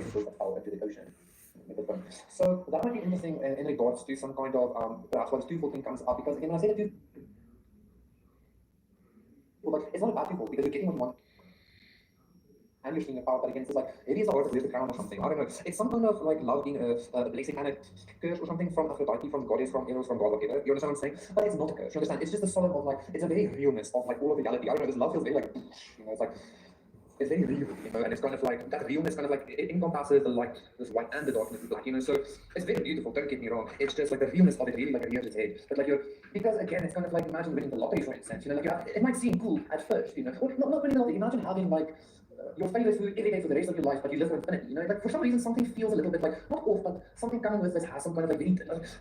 vessels that fell into the ocean. So that might be interesting in regards to some kind of perhaps what twofold thing comes up, because again, when I say that twofold, like, it's not a bad twofold because you're getting what you want and you're seeing the power, but again, it's like maybe it's the earth, there's the crown or something. I don't know. It's some kind of like love being a blessing kind of curse or something from Aphrodite, from goddess, from Eros, from God, whatever. You understand what I'm saying? But it's not a curse. You understand? It's just a solid of like it's a very realness of like all of reality. I don't know. This love feels very like it's like. It's very real, and it's kind of like that realness kind of like it encompasses the light, this white and the darkness, the black, so it's very beautiful, don't get me wrong. It's just like the realness of it really like rears its head. But like because again, it's kind of like imagine winning the lottery, for instance, like it might seem cool at first, or not winning the lottery, imagine having like your favorite food every day for the rest of your life, but you live with infinity, like for some reason something feels a little bit like, not off, but something coming with this has some kind of like very,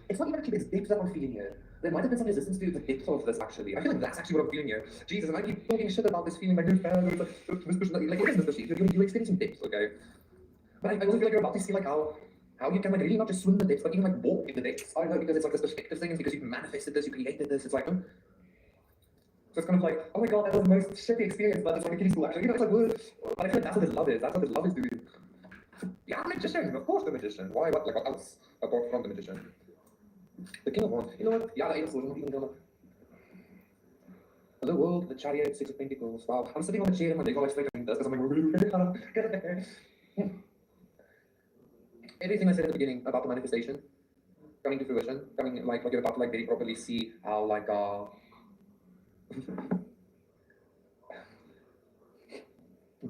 it's not even actually this depth that I'm feeling here. There might have been some resistance to the depth of this actually. I feel like that's actually what I'm feeling here. Jesus, and I keep talking shit about this feeling like this bad, like it is Mr. Sheep, you're experiencing depth, okay? But I also feel like you're about to see like how you can like really not just swim in the depths, but even like walk in the depths. I don't know, because it's like this perspective thing, it's because you've manifested this, you created this, it's like, so it's kind of like, oh my god, that was the most shitty experience, but it's like a kiddie school actually. It's like, but I feel like that's what this love is. That's what this love is doing. Yeah, magician, of course the magician. Why? What? Like what else apart from the magician? The King of Wands. You know what? Yeah, the Angel not even gonna. Hello world, the Chariot, Six of Pentacles. Wow, I'm sitting on a chair and my leg always like doing this because I'm like, everything I said at the beginning about the manifestation coming to fruition, coming like you're about to like very properly see how like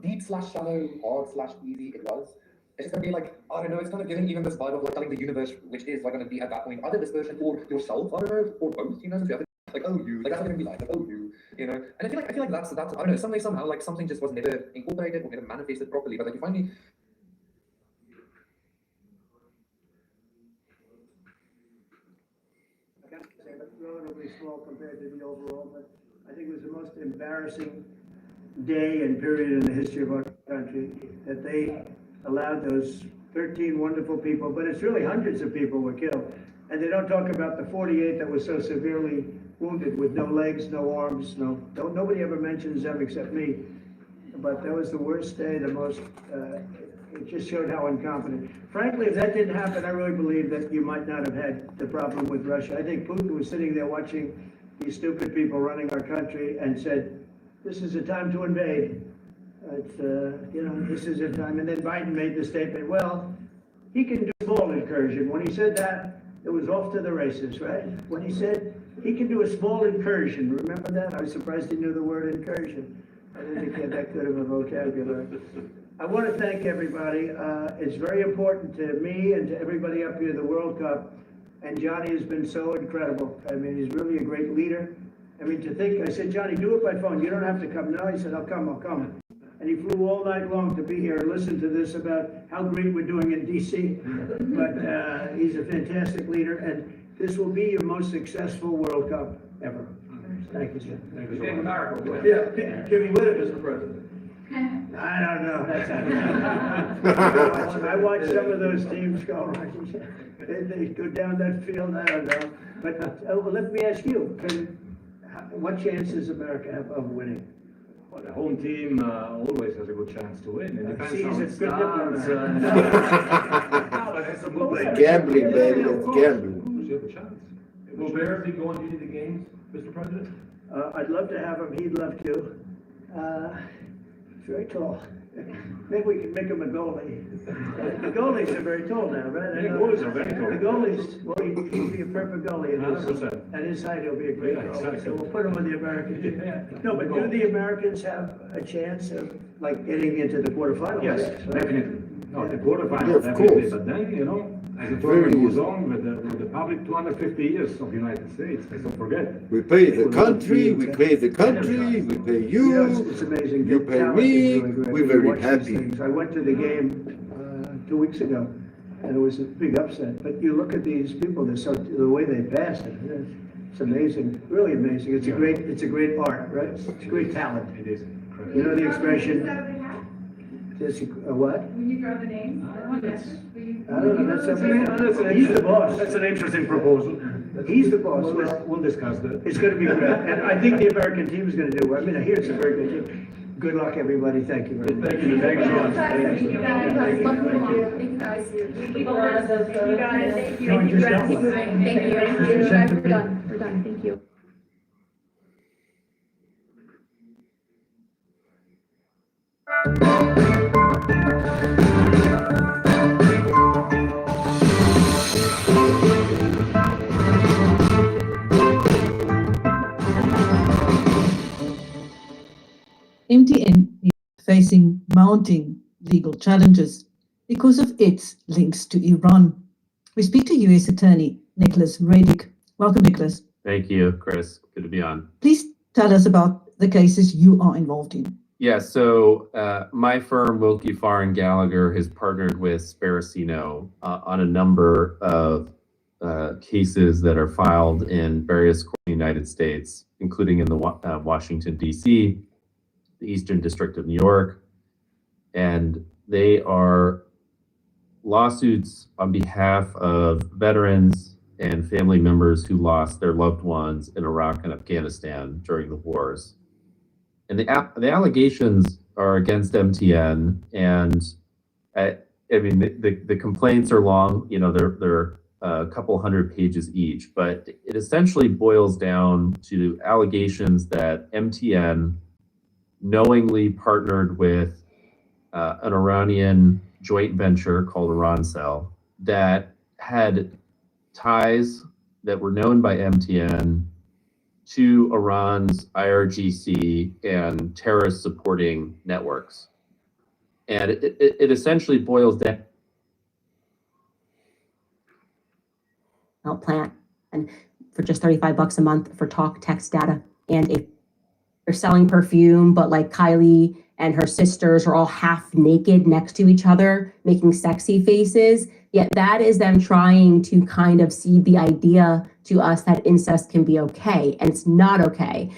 deep / shallow, hard / easy it was. It's just gonna be like, I don't know, it's kind of giving even this vibe of like telling the universe, which is like gonna be at that point, either this person or yourself, I don't know, or both, so you have to, like, oh you, like that's what it's gonna be like oh you, and I feel like that's I don't know, some way somehow like something just was never incorporated or never manifested properly, but like you finally relatively small compared to the overall, but I think it was the most embarrassing day and period in the history of our country that they allowed those 13 wonderful people, but it's really hundreds of people were killed. And they don't talk about the 48 that were so severely wounded with no legs, no arms, nobody ever mentions them except me. But that was the worst day, the most, it just showed how incompetent. Frankly, if that didn't happen, I really believe that you might not have had the problem with Russia. I think Putin was sitting there watching these stupid people running our country and said, this is a time to invade. It's, this is a time. And then Biden made the statement, well, he can do a small incursion. When he said that, it was off to the races, right? When he said he can do a small incursion, remember that? I was surprised he knew the word incursion. I didn't think he had that good of a vocabulary. I want to thank everybody. It's very important to me and to everybody up here, the World Cup. And Johnny has been so incredible. I mean, he's really a great leader. I mean, to think, I said, Johnny, do it by phone. You don't have to come. No, he said, I'll come. And he flew all night long to be here and listen to this about how great we're doing in D.C. But he's a fantastic leader, and this will be your most successful World Cup ever. Thank you, Jim. Thank you so much. Yeah, Jimmy Whittaker is the president. I don't know. I watched some of those teams go. They go down that field. I don't know. But let me ask you: what chance does America have of winning? Well, the home team always has a good chance to win. It depends on it starts. Gambling, baby, it's gambling. You have a chance. Will Bears be going to any of the games, Mr. President? I'd love to have him. He'd love to. He's very tall. Maybe we can make him a goalie. The goalies are very tall now, right? The goalies are very tall. The goalies, well, he'd be a perfect goalie. 100%. At his height, he'll be a great goalie. Exactly. So we'll put him on the American team. No, but do the Americans have a chance of, like, getting into the quarterfinals? Yes, right? definitely. No, the quarterfinals, Yeah, of definitely. course. But then, as the tournament goes on with the public 250 years of the United States, let's not forget. We pay the country, we pay you, It's amazing. you The pay talent me, is really great. we're You very watch these happy. things. I went to the game 2 weeks ago, and it was a big upset. But you look at these people, the way they passed it, it's amazing, really amazing. It's a great art, right? It's a great talent. It is incredible. You know the expression? What? When you draw the names, I don't know, he's the boss. That's an interesting proposal. He's the boss. We'll discuss that. It's going to be great. And I think the American team is going to do well. I mean, I hear it's a very good team. Good luck, everybody. Thank you very much. Thank you. Thank you. Thank you guys. Thank you guys. You guys. Thank you. No, just that Thank one. you. Thank you. You guys, we're done. We're done. Thank you. MTN is facing mounting legal challenges because of its links to Iran. We speak to U.S. Attorney Nicholas Redick. Welcome, Nicholas. Thank you, Chris. Good to be on. Please tell us about the cases you are involved in. Yeah, so my firm, Wilkie Farr and Gallagher, has partnered with Sparacino on a number of cases that are filed in various courts in the United States, including in the Washington, D.C., the Eastern District of New York, and they are lawsuits on behalf of veterans and family members who lost their loved ones in Iraq and Afghanistan during the wars. And the allegations are against MTN, and I mean the complaints are long. You know, they're a couple hundred pages each, but it essentially boils down to allegations that MTN knowingly partnered with an Iranian joint venture called Irancell that had ties that were known by MTN to Iran's IRGC and terrorist supporting networks. And it essentially boils down. Plan and for just $35 a month for talk, text, data, and if they're selling perfume, but like Kylie and her sisters are all half naked next to each other, making sexy faces. Yet that is them trying to kind of seed the idea to us that incest can be okay, and it's not okay.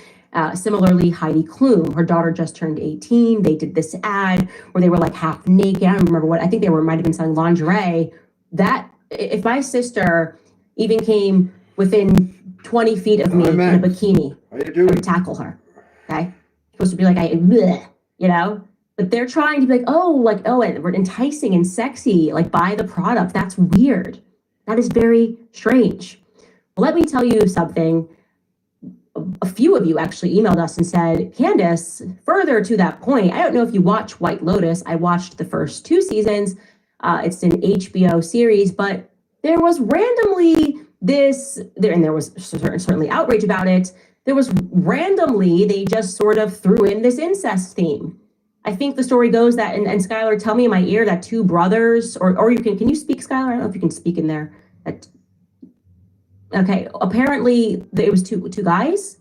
Similarly, Heidi Klum, her daughter just turned 18. They did this ad where they were like half naked. I don't remember what, I think they might have been selling lingerie. That, if my sister even came within 20 feet of me in a bikini, I would tackle her, okay? Supposed to be like, bleh, you know? But they're trying to be like, and we're enticing and sexy, like buy the product. That's weird. That is very strange. Well, let me tell you something. A few of you actually emailed us and said, Candace, further to that point, I don't know if you watch White Lotus. I watched the first 2 seasons. It's an HBO series, but there was randomly and there was certainly outrage about it. There was randomly, they just sort of threw in this incest theme. I think the story goes that, and Skylar, tell me in my ear that 2 brothers, or you can you speak, Skylar? I don't know if you can speak in there. Okay, apparently it was two guys.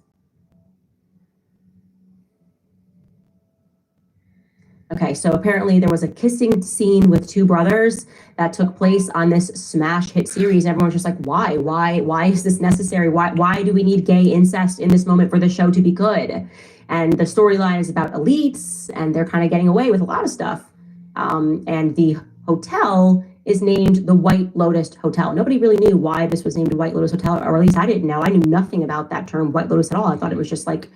Okay, so apparently there was a kissing scene with 2 brothers that took place on this smash hit series. Everyone's just like, why is this necessary? Why do we need gay incest in this moment for the show to be good? And the storyline is about elites, and they're kind of getting away with a lot of stuff. And the hotel is named the White Lotus Hotel. Nobody really knew why this was named the White Lotus Hotel, or at least I didn't know. I knew nothing about that term White Lotus at all. I thought it was just like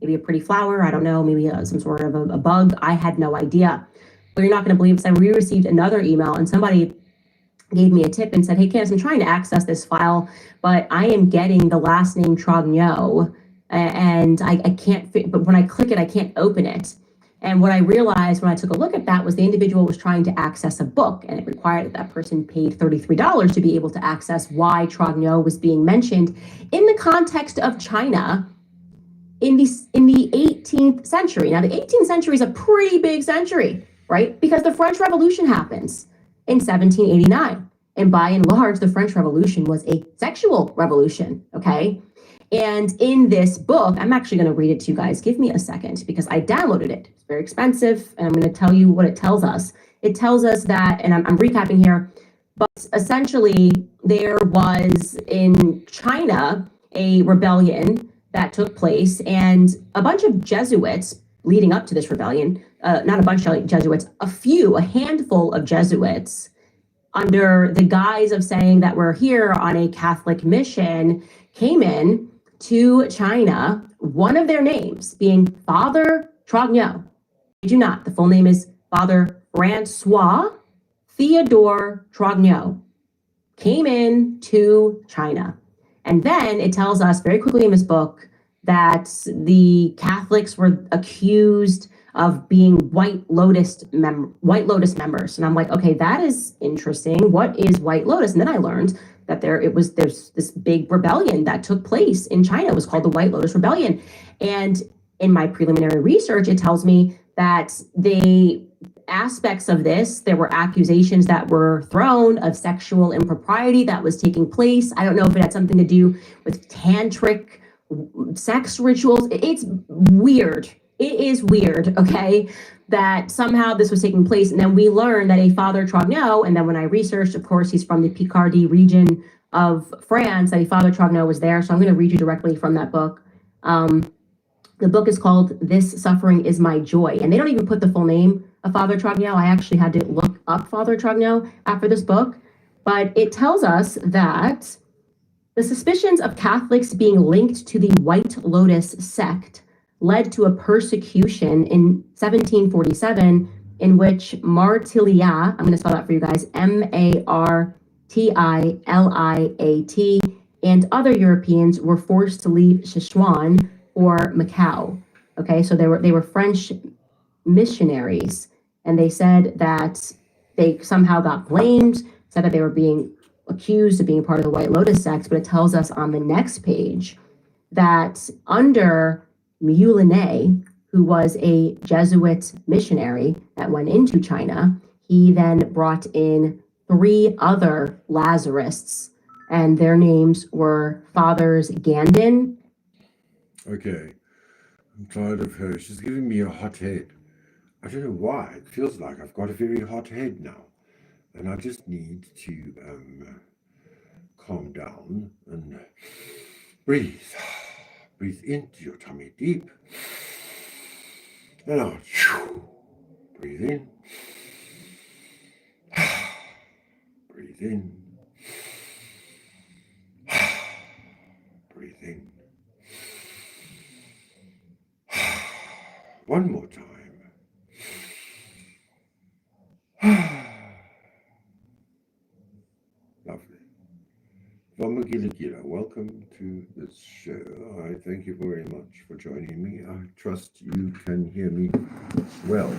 maybe a pretty flower. I don't know, maybe some sort of a bug. I had no idea. But you're not going to believe this. We received another email, and somebody gave me a tip and said, hey, Candace, I'm trying to access this file, but I am getting the last name Trogno, and I can't fit, but when I click it, I can't open it. And what I realized when I took a look at that was the individual was trying to access a book, and it required that that person paid $33 to be able to access why Trogno was being mentioned in the context of China in the 18th century. Now, the 18th century is a pretty big century, right? Because the French Revolution happens in 1789. And by and large, the French Revolution was a sexual revolution, okay? And in this book, I'm actually going to read it to you guys. Give me a second because I downloaded it. It's very expensive, and I'm going to tell you what it tells us. It tells us that, and I'm recapping here, but essentially there was in China a rebellion that took place, and a bunch of Jesuits leading up to this rebellion, not a bunch of Jesuits, a handful of Jesuits, under the guise of saying that we're here on a Catholic mission, came in to China, one of their names being Father Trogno. do not. The full name is Father Francois Theodore Trogneau, came in to China. And then it tells us very quickly in this book that the Catholics were accused of being White Lotus members. And I'm like, okay, that is interesting. What is White Lotus? And then I learned that there's this big rebellion that took place in China. It was called the White Lotus Rebellion. And in my preliminary research, it tells me that aspects of this, there were accusations that were thrown of sexual impropriety that was taking place. I don't know if it had something to do with tantric sex rituals. It's weird. It is weird, okay, that somehow this was taking place. And then we learned that a Father Trogneau, and then when I researched, of course, he's from the Picardy region of France, that a Father Trogneau was there. So I'm going to read you directly from that book. The book is called This Suffering is My Joy. And they don't even put the full name of Father Trogneau. I actually had to look up Father Trogneau after this book. But it tells us that the suspicions of Catholics being linked to the White Lotus sect led to a persecution in 1747 in which Martiliat, I'm going to spell that for you guys, Martiliat, and other Europeans were forced to leave Sichuan or Macau. Okay, so they were French missionaries, and they said that they somehow got blamed, said that they were being accused of being part of the White Lotus sect, but it tells us on the next page that under LIONESE, who was a Jesuit missionary that went into China, he then brought in 3 other Lazarists, and their names were Fathers Gandin. Okay, I'm tired of her. She's giving me a hot head. I don't know why. It feels like I've got a very hot head now. And I just need to calm down and breathe. Breathe into your tummy deep. And out. Breathe in. Breathe in. Breathe in. One more time. Lovely. Vamagila, welcome to this show. I thank you very much for joining me. I trust you can hear me well.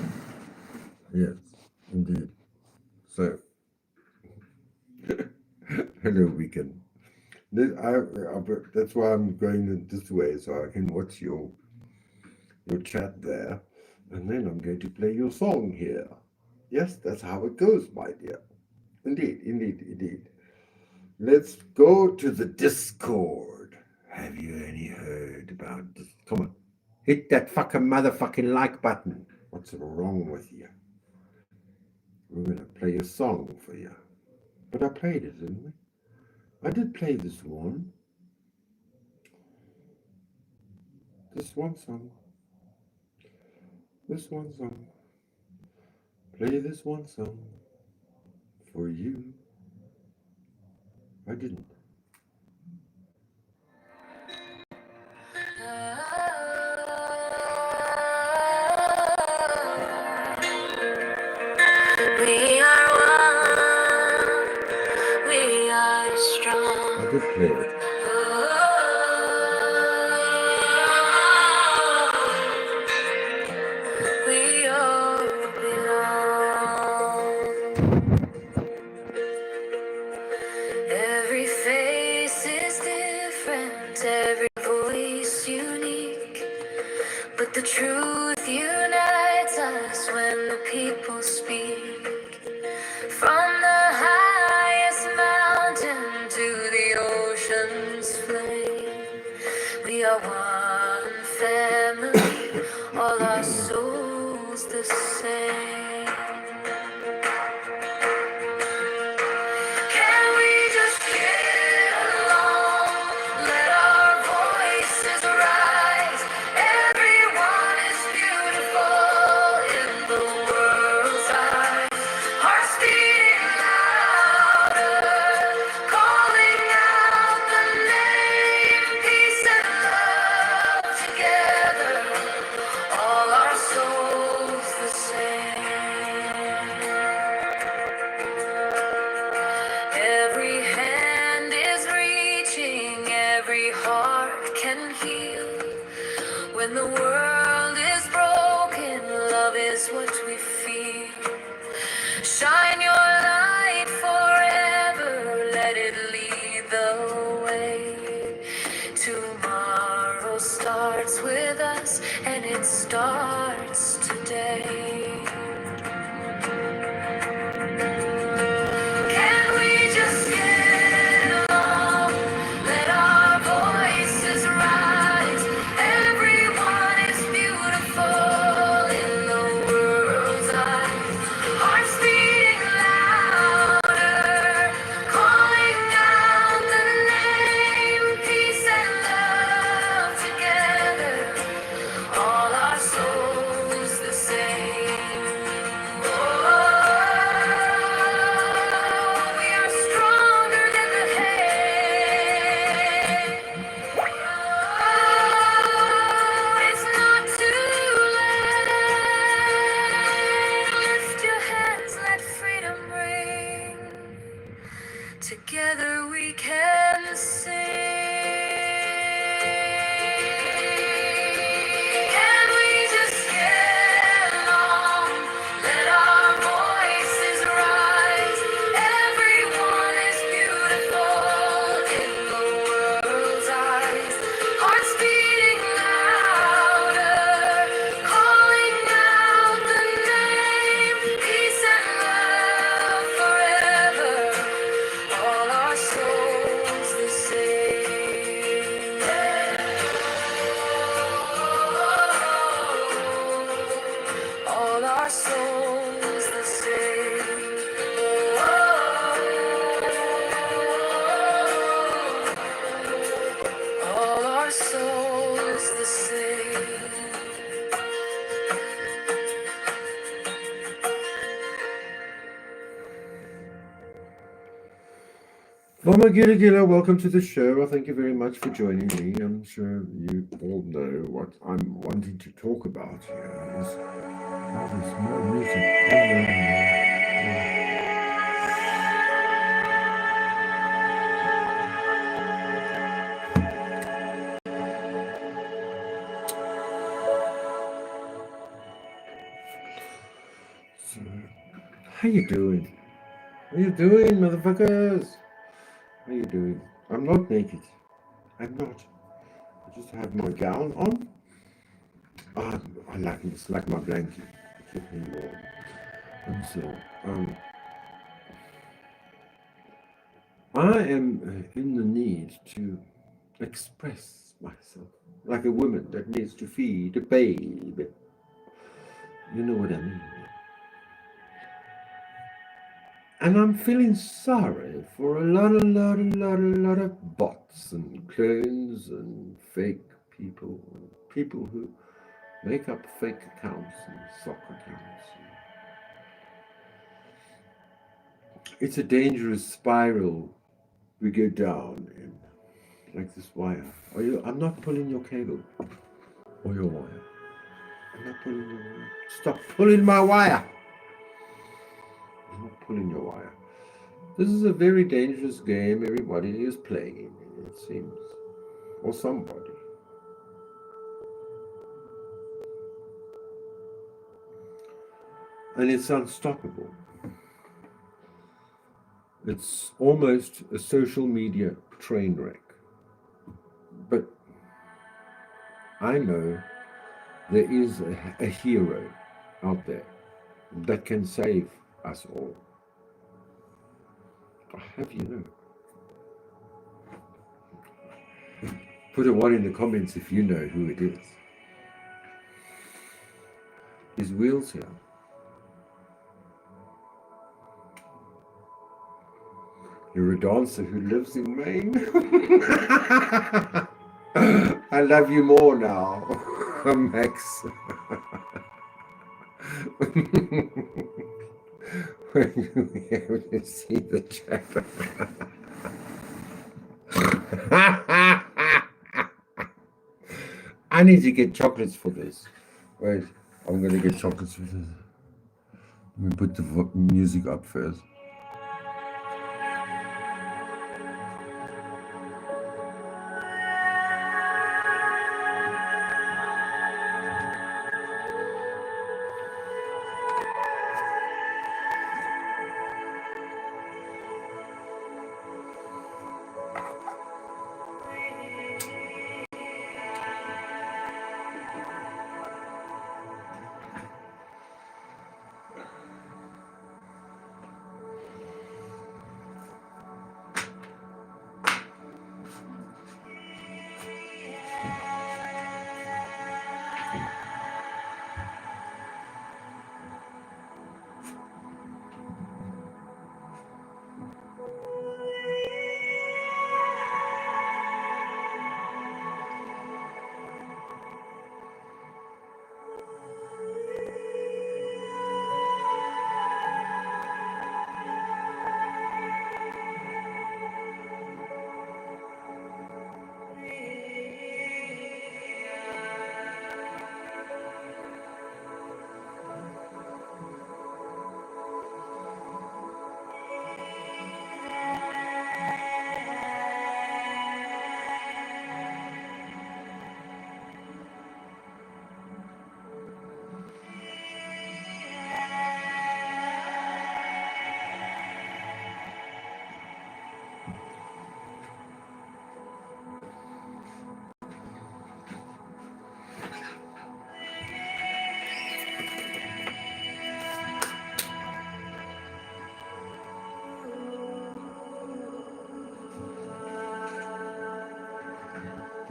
Yes, indeed. So, hello, weekend. That's why I'm going this way, so I can watch your chat there, and then I'm going to play your song here. Yes, that's how it goes, my dear. Indeed, indeed, indeed. Let's go to the Discord. Have you any heard about this? Come on, hit that fucking motherfucking like button. What's wrong with you? We're gonna play a song for you. But I played it, didn't we? I did play this one. This one song. This one song. Play this one song for you. I didn't. We are one, we are strong. I did play it. We all belong. Every face is different, every voice unique, but the truth unites us when the people speak. From the highest mountain to the ocean's flame, we are one family, all our souls the same. Can we just get along? Let our voices rise. Everyone is beautiful in the world's eyes. Hearts beating we feel. Shine your light forever, let it lead the way. Tomorrow starts with us, and it starts today. Can we just get along? Let our voices rise. Everyone is beautiful in the world's eyes. Hearts beating louder, calling out the name. Peace and love together. All our souls the same. Oh, we are stronger than the hate. Oh, it's not too late. Lift your hands, let freedom ring. Together we can sing. Can we just get along? Let our voices rise. Everyone is beautiful in the world's eyes. Hearts beating louder, calling out the name. Peace and love forever. All our souls the same. All our souls the same. All our souls the same. Mama Gila Gila, welcome to the show. Well, thank you very much for joining me. I'm sure you all know what I'm wanting to talk about here is how there's more music. So, how you doing? How you doing, motherfuckers? How you doing? I'm not naked. I'm not. I just have my gown on. I like it. It's like my blanket. Keep me warm. And so, I am in the need to express myself like a woman that needs to feed a baby. You know what I mean? And I'm feeling sorry for a lot of bots and clones and fake people, people who make up fake accounts and sock accounts. It's a dangerous spiral we go down in, like this wire. I'm not pulling your cable or your wire. I'm not pulling your wire. Stop pulling my wire. I'm not pulling your wire. This is a very dangerous game everybody is playing, it seems. Or somebody. And it's unstoppable. It's almost a social media train wreck. But I know there is a hero out there that can save us all. I have you know. Put a 1 in the comments if you know who it is. Is Wheels here? You're a dancer who lives in Maine. I love you more now, Max. When you be able to see the chat. I need to get chocolates for this. Wait, I'm going to get chocolates for this. Let me put the music up first.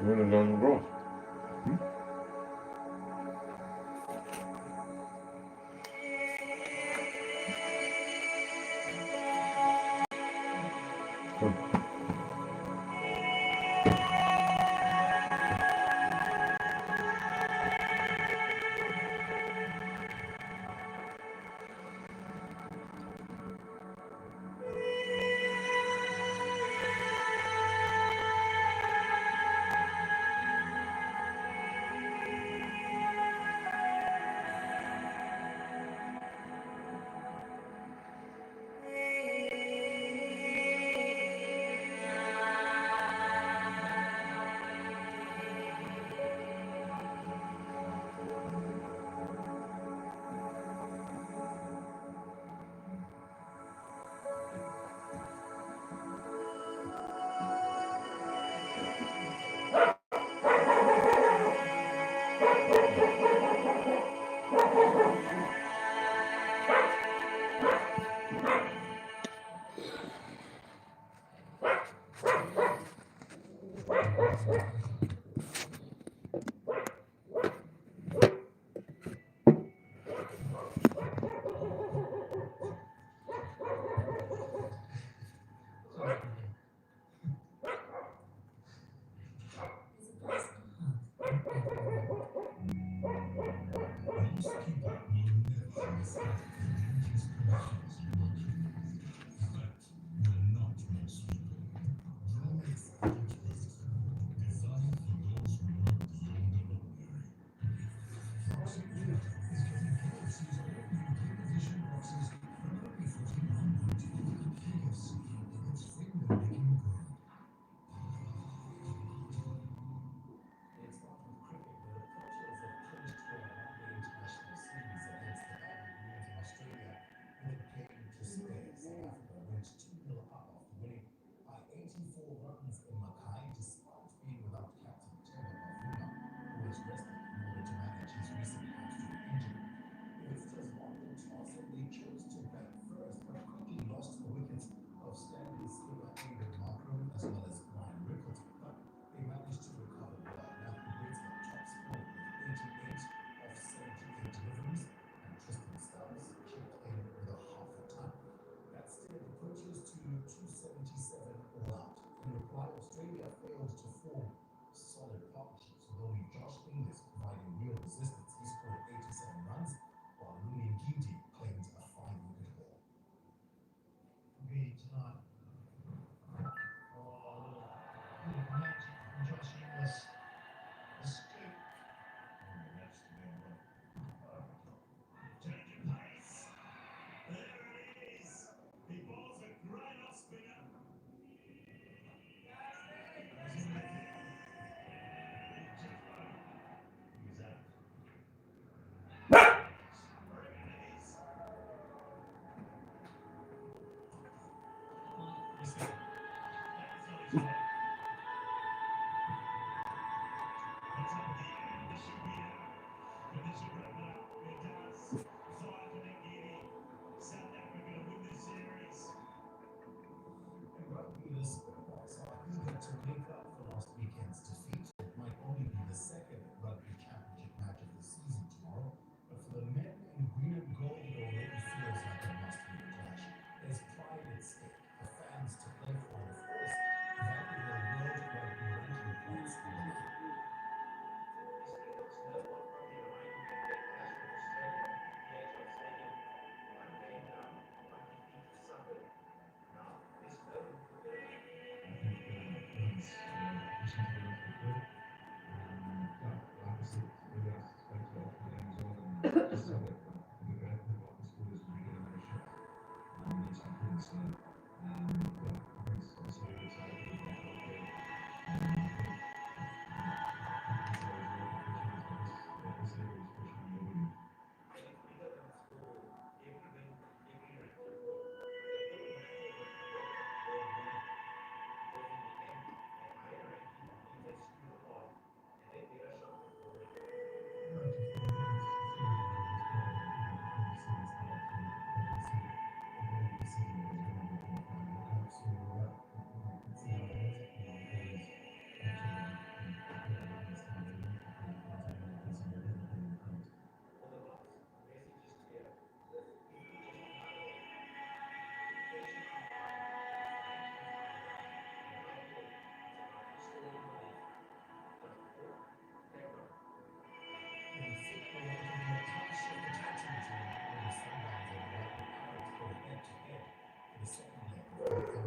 You want to learn Ross? Come.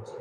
We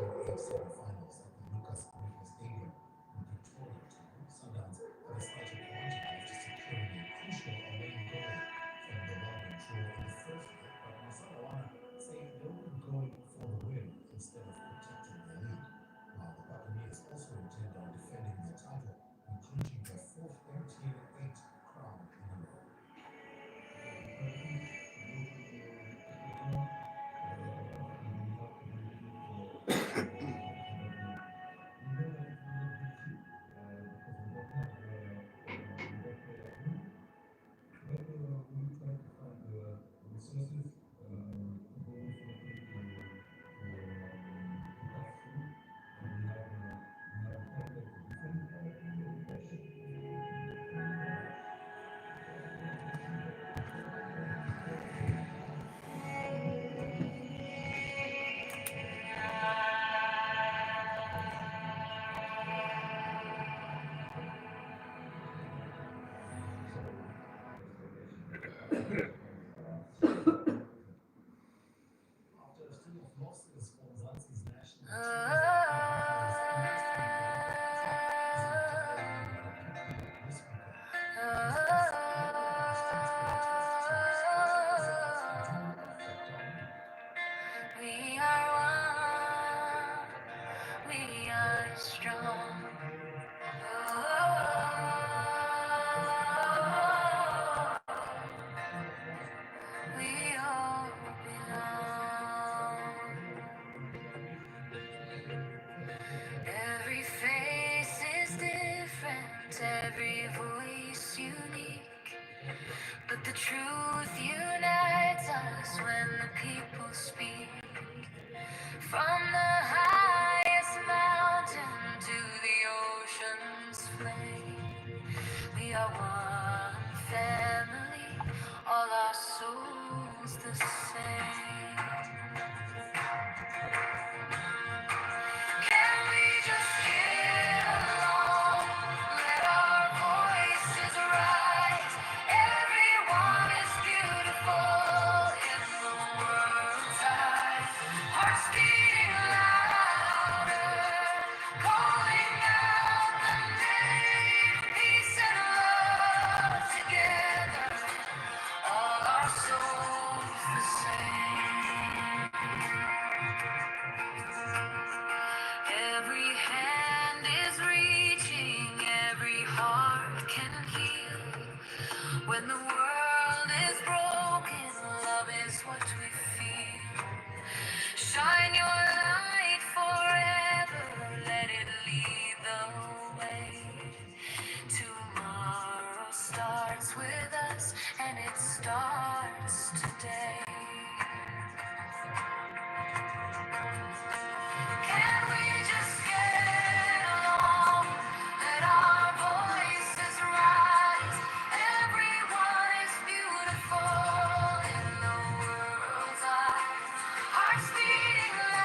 are one, we are strong. We all belong. Every face is different, every voice unique. But the truth unites us when the people speak. From the highest mountain to the ocean's flame, we are one family, all our souls the same. Can we just get along? Let our voices rise. Everyone is beautiful in the world's eyes. Hearts beating louder, calling out the name. Peace and love together, all our souls the same. Every hand is reaching, every heart can heal. When the world is broken, love is what we feel. Shine your light forever, let it lead the way. Tomorrow starts with us, and it starts today. Can we just get along? Let our voices rise. Everyone is beautiful in the world's eyes. Hearts beating loud.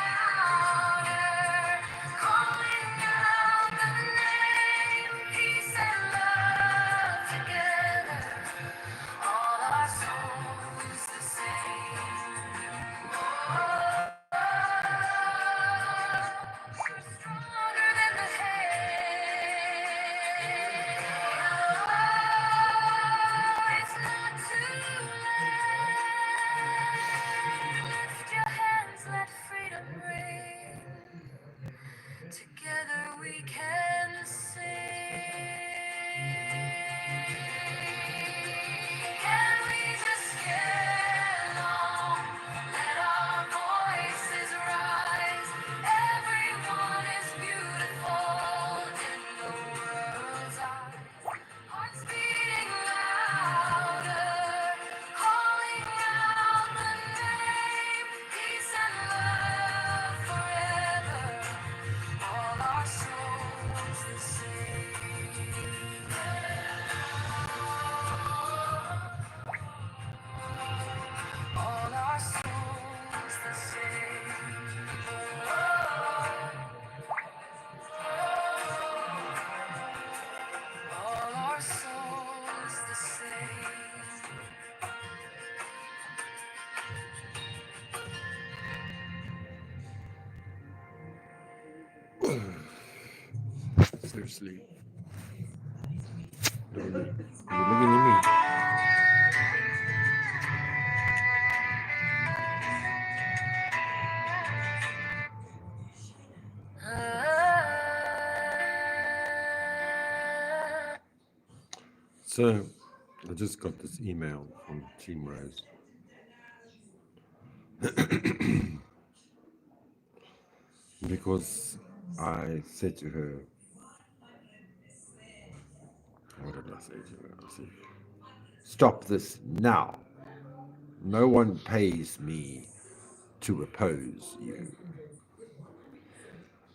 Seriously. Look at me. You're looking at me. So, I just got this email from Team Rose. Because I said to her, what did I say to her? I said, stop this now. No one pays me to oppose you.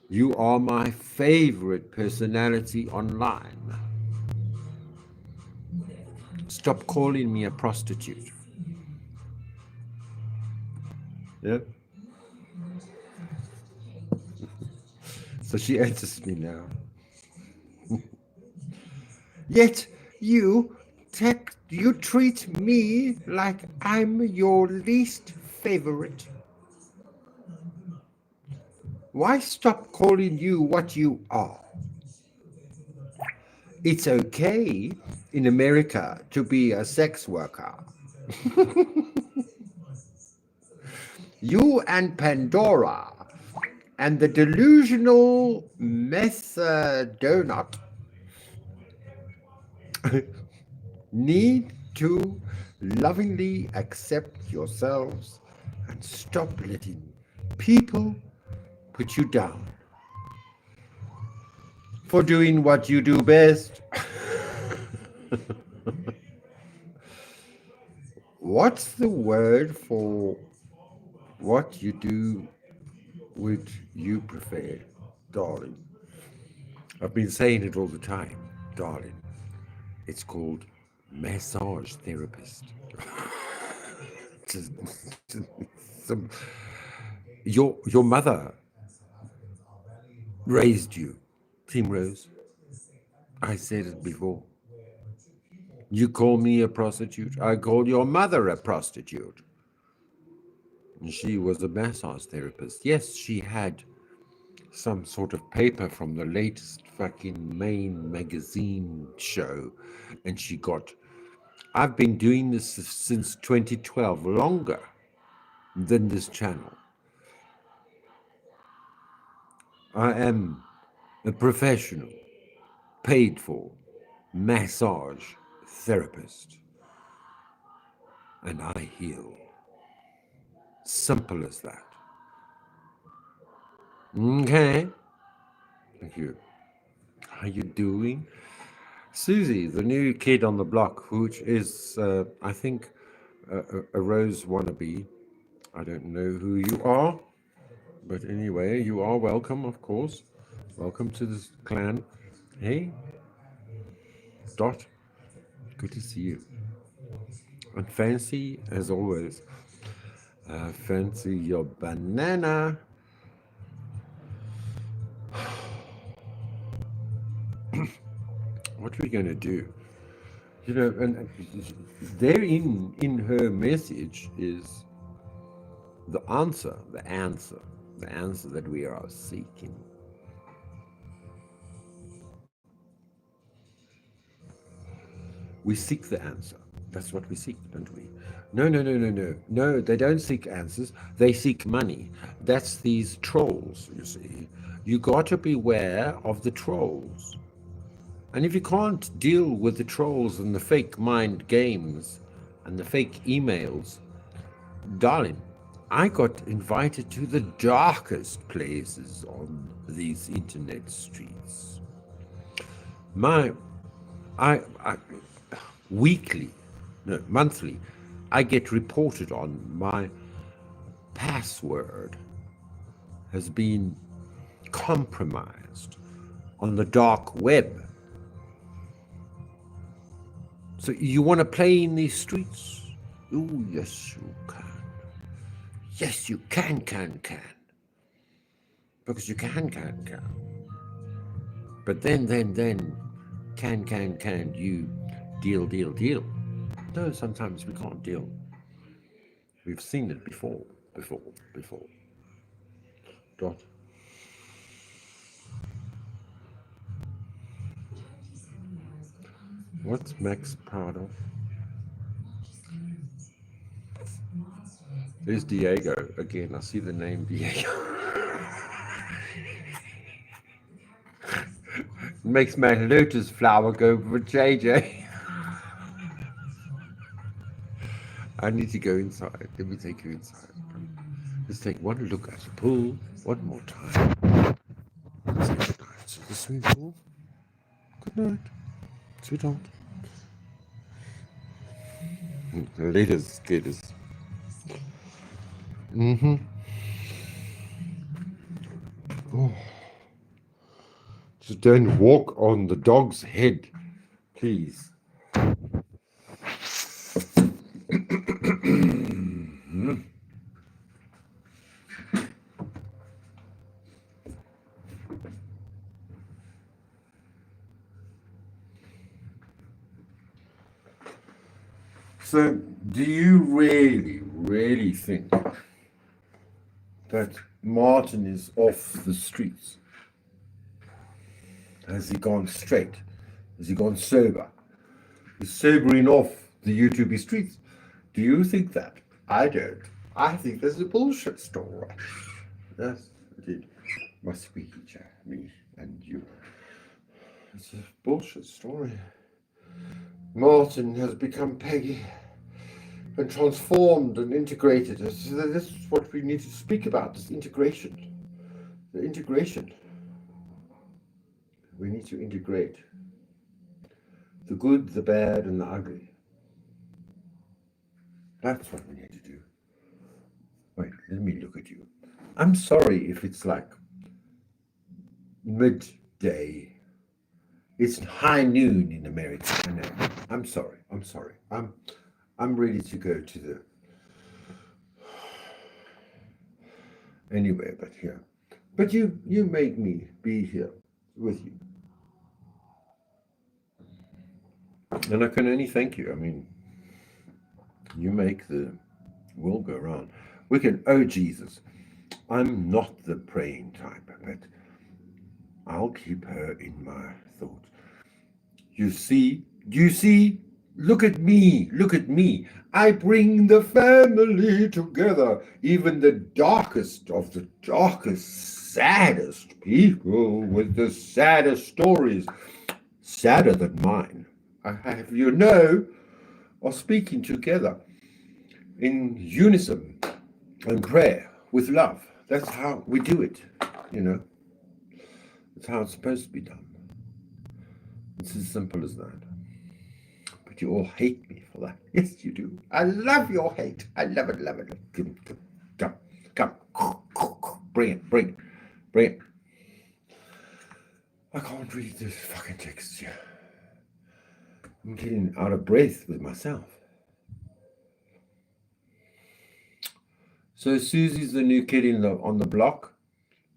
You are my favorite personality online. Stop calling me a prostitute. Yeah. So she answers me now. Yet you treat me like I'm your least favorite. Why stop calling you what you are? It's okay in America to be a sex worker. You and Pandora and the delusional Donut need to lovingly accept yourselves and stop letting people put you down for doing what you do best. What's the word for what you do would you prefer, darling? I've been saying it all the time, darling. It's called massage therapist. Some, your mother raised you, Team Rose. I said it before. You call me a prostitute. I call your mother a prostitute. And she was a massage therapist. Yes, she had some sort of paper from the latest fucking main magazine show, and she got. I've been doing this since 2012, longer than this channel. I am a professional, paid for massage therapist, and I heal. Simple as that. Okay. Thank you. How you doing? Susie, the new kid on the block, which is, I think, a Rose wannabe. I don't know who you are, but anyway, you are welcome, of course. Welcome to this clan. Hey, Dot, good to see you. And Fancy, as always. Fancy your banana. What are we going to do? You know, and therein in her message is the answer that we are seeking. We seek the answer. That's what we seek, don't we? No. No, they don't seek answers. They seek money. That's these trolls, you see. You got to beware of the trolls. And if you can't deal with the trolls and the fake mind games and the fake emails, darling, I got invited to the darkest places on these internet streets. Monthly, I get reported on. My password has been compromised on the dark web. So you want to play in these streets? Oh, yes, you can. Yes, you can. Because you can. But then, can you deal? No, sometimes we can't deal. We've seen it before. Dot. What's Max proud of? There's Diego again. I see the name Diego. Makes my lotus flower go for JJ. I need to go inside. Let me take you inside. Let's take one look at the pool one more time. Say good night to the swimming pool. Good night, sweetheart. Latest. Mm-hmm. Oh. Just don't walk on the dog's head, please. So, do you really think that Martin is off the streets? Has he gone straight? Has he gone sober? He's sobering off the YouTube streets. Do you think that? I don't. I think there's a bullshit story. Yes, indeed. My speech, me and you. It's a bullshit story. Martin has become Peggy and transformed and integrated. This is what we need to speak about, this integration. The integration. We need to integrate the good, the bad, and the ugly. That's what we need to do. Wait, let me look at you. I'm sorry if it's like midday. It's high noon in America. I know. I'm sorry. I'm ready to go to the anyway, but yeah. But you made me be here with you. And I can only thank you. I mean, you make the world go round. We can, oh Jesus, I'm not the praying type, but I'll keep her in my thoughts. You see, look at me. I bring the family together, even the darkest of the darkest, saddest people with the saddest stories, sadder than mine. I have, are speaking together in unison and prayer with love. That's how we do it, That's how it's supposed to be done. It's as simple as that. But you all hate me for that. Yes, you do. I love your hate. I love it. Come. Bring it. I can't read this fucking text here. I'm getting out of breath with myself. So Susie's the new kid on the block,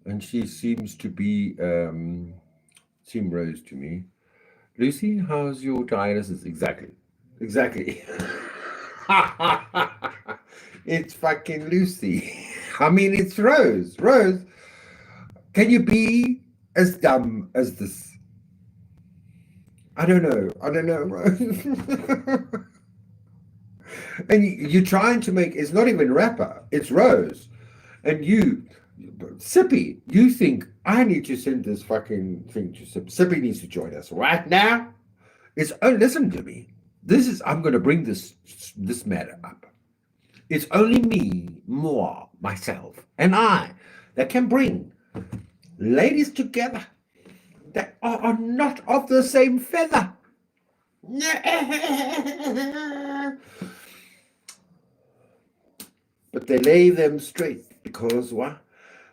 and she seems to be Team Rose to me. Lucy, how's your dialysis? Exactly. It's fucking Lucy. I mean, it's Rose. Rose, can you be as dumb as this? I don't know, Rose. And you're trying to make, it's not even rapper, it's Rose. And you, Sippy, you think I need to send this fucking thing to Sippy. Sippy needs to join us right now. Listen to me. I'm going to bring this matter up. It's only me, myself, and I that can bring ladies together that are not of the same feather. But they lay them straight because what?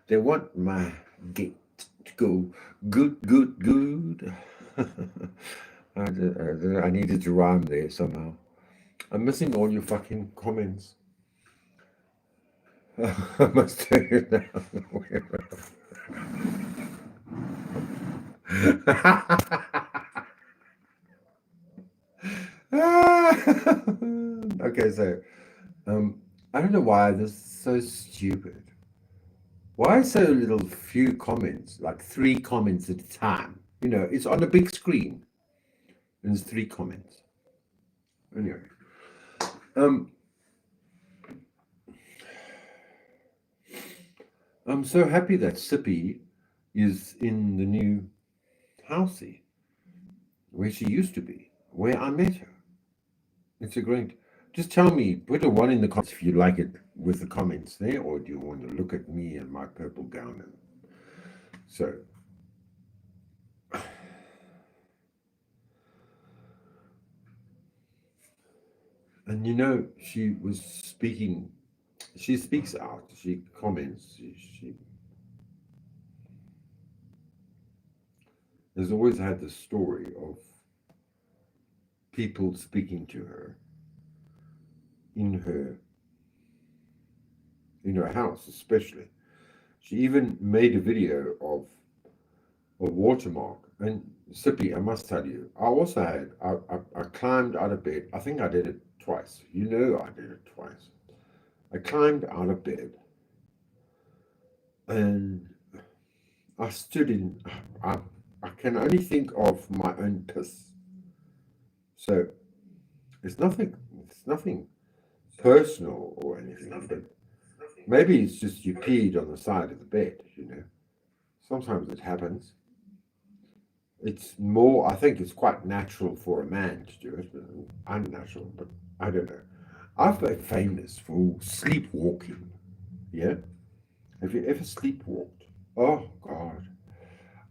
They want my gate to go good. I needed to rhyme there somehow. I'm missing all your fucking comments. I must tell you now. Okay, so I don't know why this is so stupid. Why so little few comments, like 3 comments at a time? It's on a big screen. And there's 3 comments. Anyway. I'm so happy that Sippy is in the new housey where she used to be, where I met her. It's a great. Just tell me, put a 1 in the comments if you like it with the comments there, or do you want to look at me and my purple gown? And so, and you know, she was speaking. She speaks out. She comments. She has always had the story of people speaking to her in her house, especially. She even made a video of a watermark. And Sippy, I must tell you, I also had, I climbed out of bed. I think I did it twice. You know, I did it twice. I climbed out of bed and I stood in, I can only think of my own piss. So it's nothing personal or anything, but maybe it's just you peed on the side of the bed, you know. Sometimes it happens. It's more, I think it's quite natural for a man to do it, unnatural, but I don't know. I've been famous for sleepwalking, yeah? Have you ever sleepwalked? Oh, God.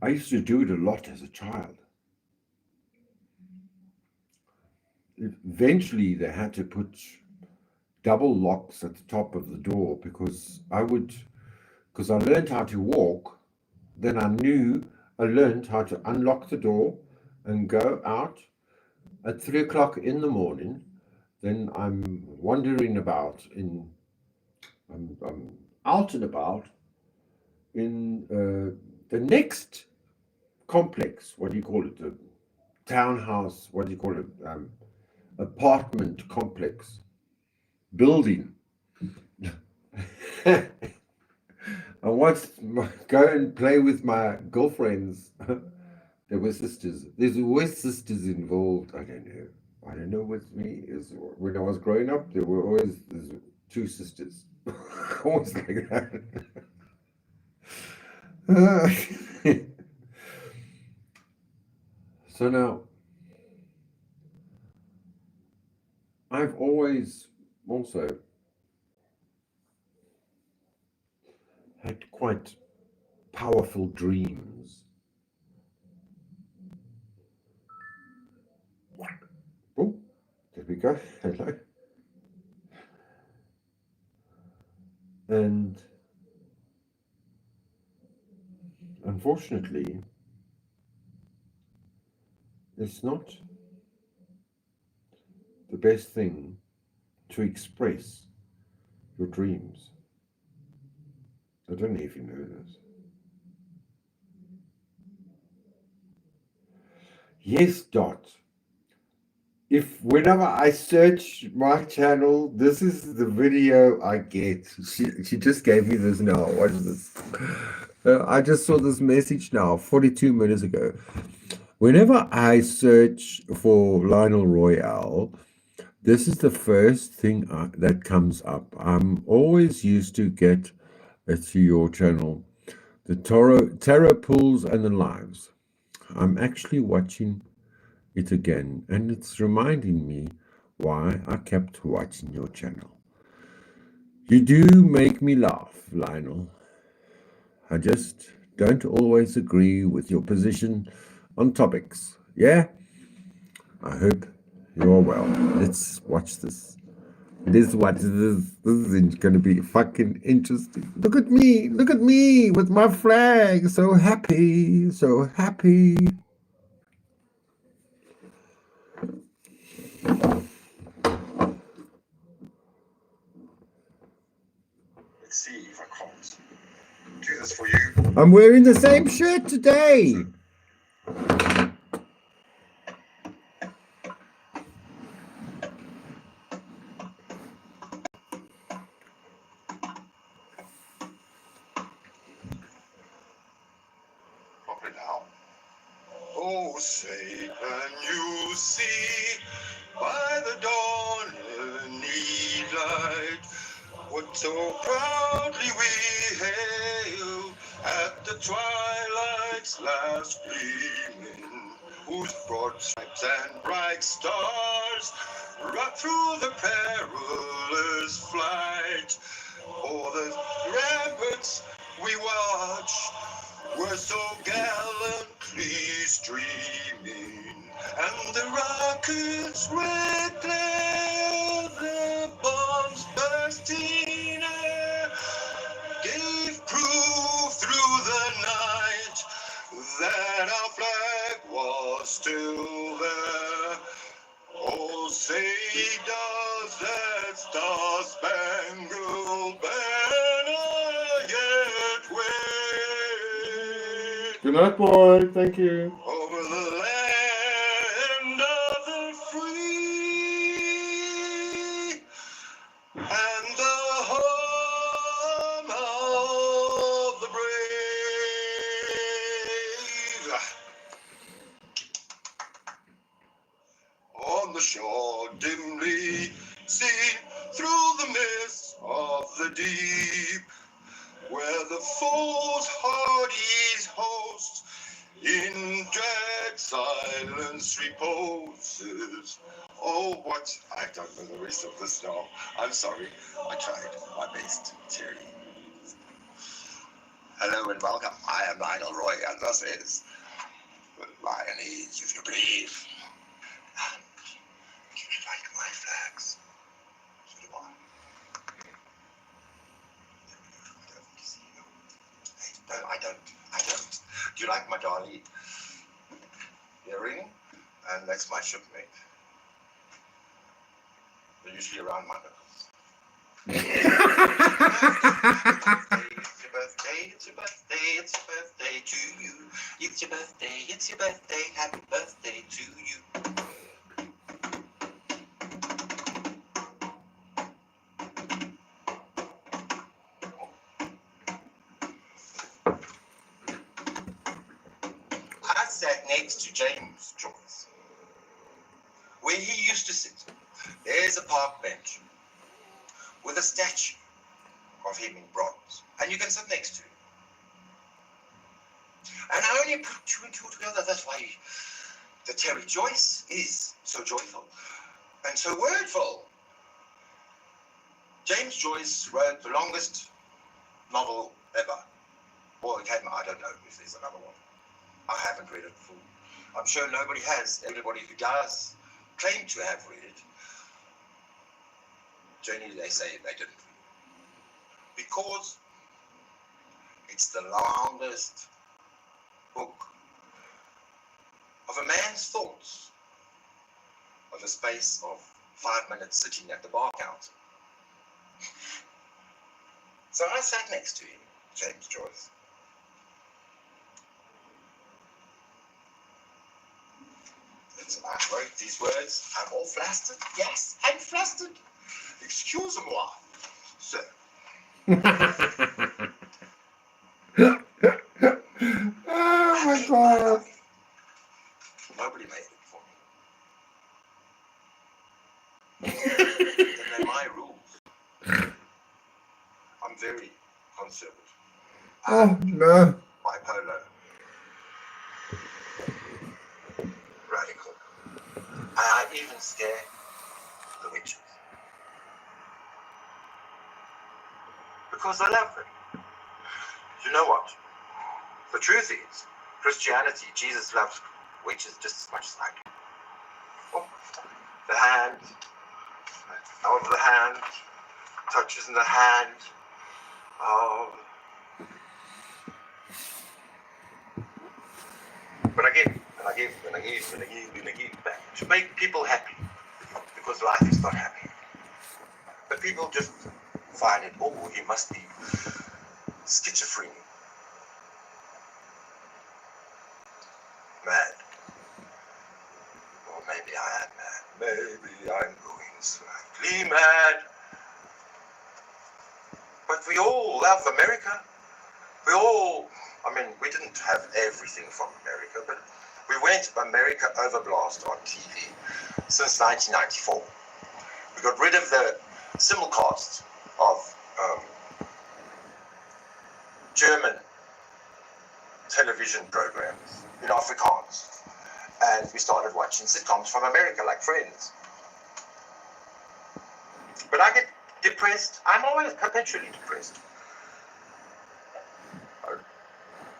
I used to do it a lot as a child. Eventually, they had to put double locks at the top of the door because I learned how to walk. Then I learned how to unlock the door and go out at 3 o'clock in the morning. Then I'm wandering about I'm out and about in the next complex. What do you call it? The townhouse. What do you call it? Apartment complex building. I once go and play with my girlfriends. There were sisters. There's always sisters involved. I don't know with me. When I was growing up, there were always 2 sisters. Always like that. So now, I've always also had quite powerful dreams. Oh, there we go. Hello. And unfortunately, it's not the best thing to express your dreams. I don't know if you know this. Yes, Dot. Whenever I search my channel, this is the video I get. She just gave me this now. What is this? I just saw this message now, 42 minutes ago. Whenever I search for Lionel Royale, this is the first thing that comes up. I'm always used to get to your channel, the tarot pools and the lives. I'm actually watching it again, and it's reminding me why I kept watching your channel. You do make me laugh, Lionel. I just don't always agree with your position on topics. Yeah? I hope you're well. Let's watch this. This is what this is. This is going to be fucking interesting. Look at me with my flag. So happy, so happy. Let's see if I can't do this for you. I'm wearing the same shirt today. Pop it out. Oh. Oh, say, can you see by the dawning light what so proudly we hailed at the twilight's last gleaming, whose broad stripes and bright stars run through the perilous flight? For the ramparts we watch were so gallantly streaming, and the rockets' red glare, their bombs bursting air, gave proof through the night that our flag was still there. Oh, say does that star-spangled banner yet wave Good night, boy. Thank you. over the land of the free and the home of the brave? On the shore dimly seen through the mist of the deep, where the foe's hardy host in dread silence reposes. Oh, what? I don't know the rest of this now. I'm sorry. I tried my best, Terry. Hello and welcome. I am Lionel Roy, and this is Lionese, if you believe. Do you like my flags? So do I. No, I don't. Do you like my Dali earring? And that's my shipmate. They're usually around my nose. It's your birthday, it's your birthday, it's your birthday to you. It's your birthday, it's your birthday, happy birthday to you. I sat next to James Joyce, where he used to sit. There's a park bench with a statue of him in bronze, and you can sit next to him. And I only put two and two together. That's why the Terry Joyce is so joyful and so wordful. James Joyce wrote the longest novel ever. Well, it came, I don't know if there's another one. I haven't read it full. I'm sure nobody has. Everybody who does claim to have read it, generally they say they didn't read it. Because it's the longest book of a man's thoughts of a space of 5 minutes sitting at the bar counter. So I sat next to him, James Joyce. I wrote these words. I'm all flustered. Yes, I'm flustered. Excuse-moi, sir. Oh my God. Nobody made it for me. They're my rules. I'm very conservative. Oh no. Bipolar. Radical. I even scare the witches. Because I love them. You know what? The truth is, Christianity, Jesus loves witches just as much as I do. Oh, the hand, of the hand, touches in the hand. Oh. But I give, and I give, and I give, and I give, and I give back to make people happy, because life is not happy. But people just find it, oh, he must be schizophrenic, mad. Or maybe I am mad. Maybe I'm going slightly mad. But we all love America. We all, I mean, we didn't have everything from America, but We went America Overblast on TV since 1994. We got rid of the simulcast of German television programs in Afrikaans, and we started watching sitcoms from America, like Friends. But I get depressed. I'm always perpetually depressed.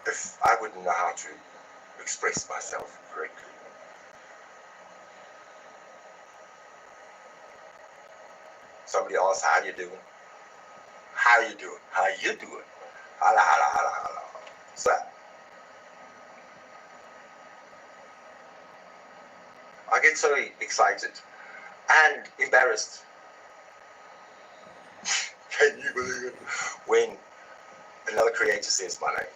If I wouldn't know how to express myself correctly. Somebody asks, how you doing? How you doing? How you doing? Hala, hala, hala, hala. So, I get so excited and embarrassed. Can you believe it? When another creator says my name.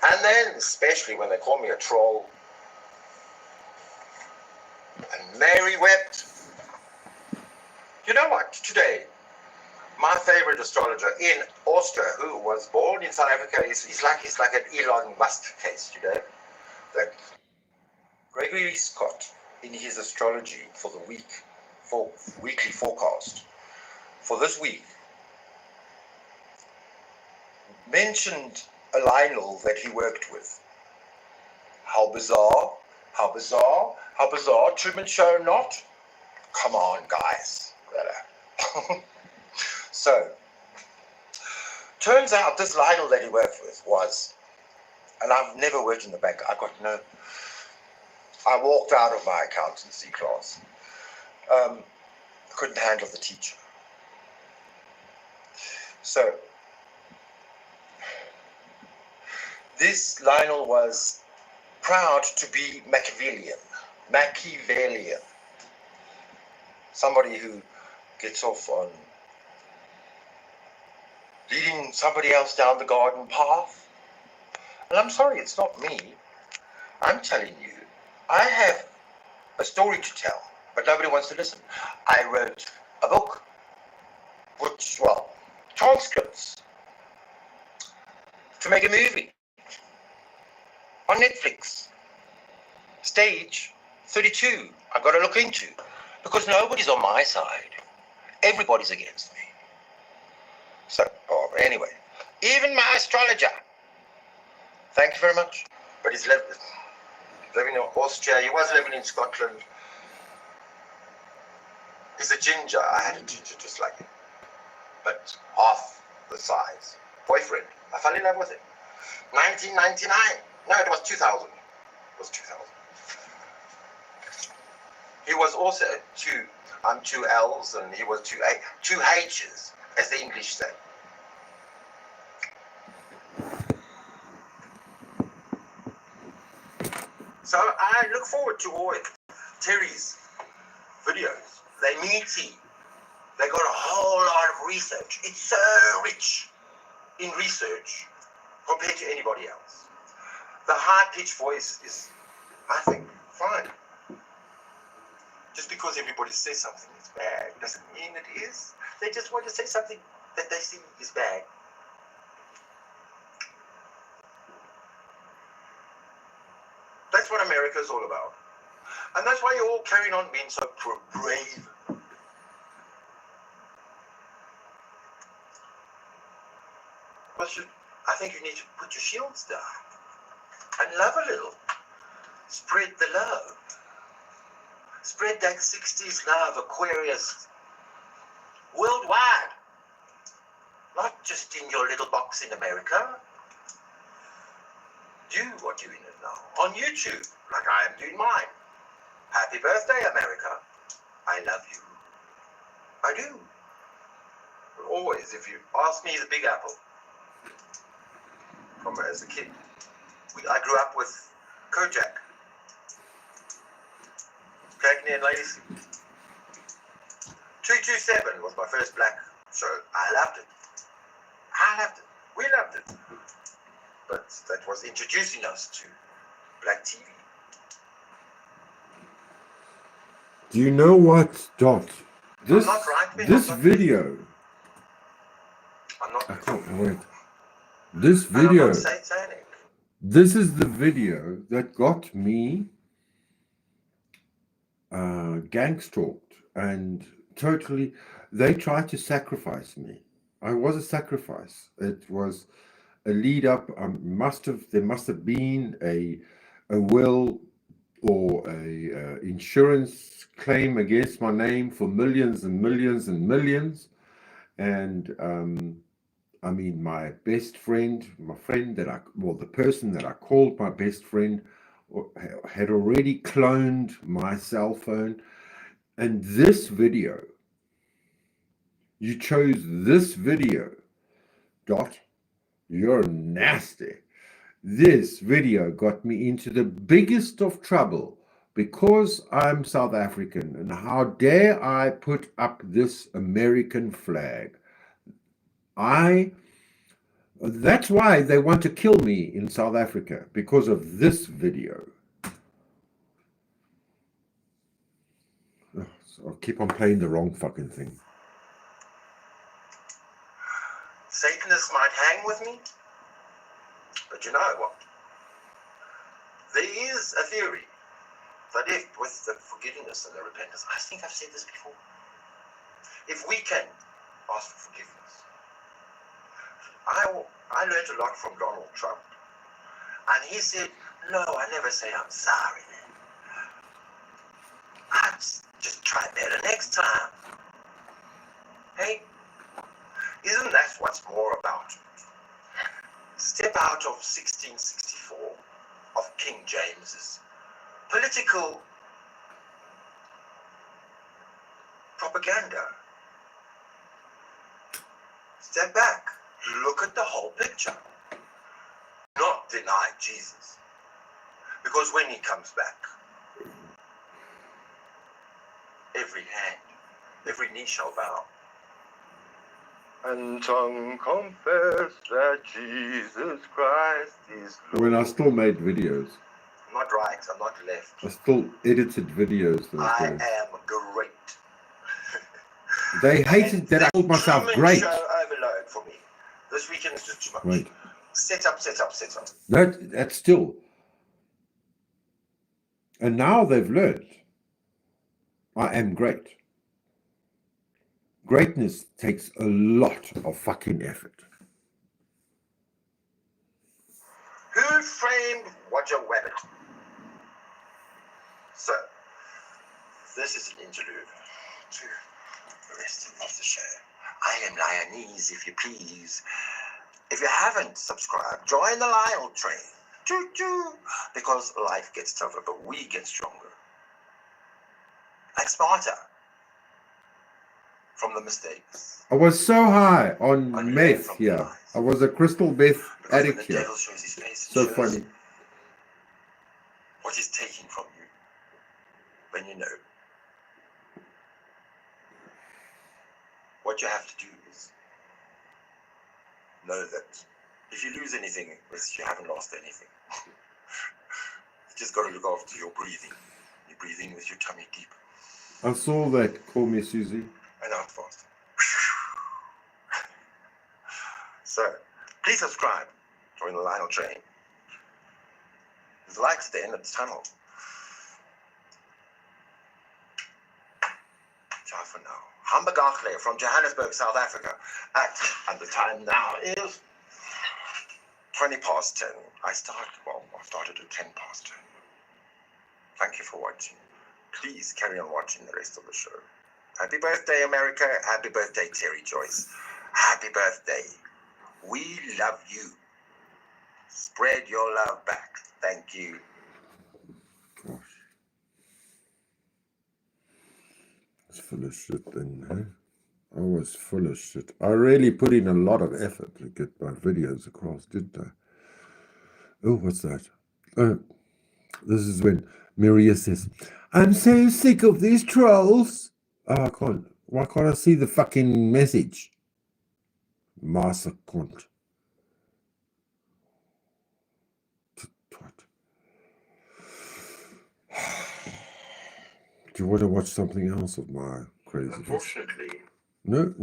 And then, especially when they call me a troll. And Mary wept. You know what? Today, my favorite astrologer in Austria, who was born in South Africa, he's like an Elon Musk case, you know? That Gregory Scott, in his astrology for the weekly forecast for this week, mentioned a Lionel that he worked with. How bizarre, how bizarre, how bizarre. Truman Show not? Come on, guys. So, turns out this Lionel that he worked with was, and I've never worked in the bank, I walked out of my accountancy class. Couldn't handle the teacher. So, this Lionel was proud to be Machiavellian. Somebody who gets off on leading somebody else down the garden path. And I'm sorry, it's not me. I'm telling you, I have a story to tell, but nobody wants to listen. I wrote a book, transcripts, to make a movie on Netflix. Stage 32, I've got to look into, because nobody's on my side. Everybody's against me. So, anyway, even my astrologer, thank you very much, but he's living in Austria. He was living in Scotland. He's a ginger. I had a ginger just like him, but half the size. Boyfriend. I fell in love with him. 1999. No, it was 2000. It was 2000. He was also I'm two L's and he was two H's, as the English say. So I look forward to all Terry's videos. They're meaty. They got a whole lot of research. It's so rich in research compared to anybody else. The high-pitched voice is, I think, fine. Just because everybody says something is bad doesn't mean it is. They just want to say something that they see is bad. That's what America is all about. And that's why you're all carrying on being so brave. I think you need to put your shields down and love a little. Spread the love. Spread that 60s love, Aquarius, worldwide. Not just in your little box in America. Do what you're in it now. On YouTube, like I am doing mine. Happy birthday, America. I love you. I do. But always, if you ask me, the Big Apple. From as a kid. I grew up with Kojak. Okay, and ladies. 227 was my first black show. I loved it. We loved it. But that was introducing us to black TV. Do you know what, Dot? This I'm not right, this video. I'm not. I can't wait. This video. I'm not satanic. This is the video that got me gang stalked and totally. They tried to sacrifice me. I was a sacrifice. It was a lead up. There must have been a will or a insurance claim against my name for millions and millions and millions. And I mean, my best friend, the person that I called my best friend, had already cloned my cell phone. And this video, you chose this video, Dot. You're nasty. This video got me into the biggest of trouble because I'm South African. And how dare I put up this American flag? That's why they want to kill me in South Africa, because of this video. So I'll keep on playing the wrong fucking thing. Satanists might hang with me, but you know what? There is a theory that if, with the forgiveness and the repentance, I think I've said this before, if we can ask for forgiveness. I learned a lot from Donald Trump, and he said, no, I never say I'm sorry. I just try better next time. Hey, isn't that what's more about? Step out of 1664 of King James's political propaganda. Step back, look at the whole picture. Not deny Jesus. Because when he comes back, every hand, every knee shall bow. And tongue confess that Jesus Christ is Lord. When I still made videos. I'm not right, I'm not left. I still edited videos. I am great. They hated that I called myself great. Show overload for me. This weekend is just too much. Wait. Set up. That's still. And now they've learned. I am great. Greatness takes a lot of fucking effort. Who framed Roger Rabbit? So, this is an interlude to the rest of the show. I am Lionese, if you please. If you haven't subscribed, join the Lionel train. Choo-choo. Because life gets tougher, but we get stronger. Like smarter. From the mistakes. I was so high on meth here. I was a crystal meth addict here. So funny. What he's taking from you when you know. What you have to do is know that if you lose anything, you haven't lost anything. You just got to look after your breathing. You breathe in with your tummy deep. I saw that. Call me Susie. And out fast. So, please subscribe. Join the Lionel train. There's lights at the end of the tunnel. Ciao for now. Hamburgachle from Johannesburg, South Africa. And the time now is 20 past 10. I started at 10 past 10. Thank you for watching. Please carry on watching the rest of the show. Happy birthday, America. Happy birthday, Terry Joyce. Happy birthday. We love you. Spread your love back. Thank you. Gosh. It's full of shit then, huh? I was full of shit. I really put in a lot of effort to get my videos across, didn't I? Oh, what's that? This is when Maria says, I'm so sick of these trolls. Oh, I can't. Why can't I see the fucking message? Massa cunt. Do you want to watch something else of my crazy? Unfortunately. No.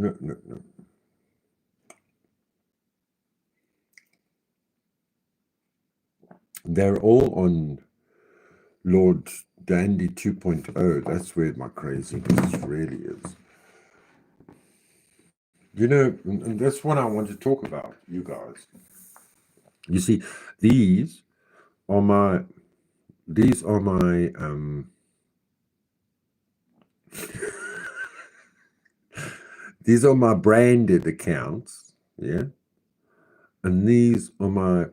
they're all on Lord Dandy 2.0. That's where my craziness really is. You know, and that's what I want to talk about, you guys. You see, these are my these are my these are my branded accounts, yeah, and these are my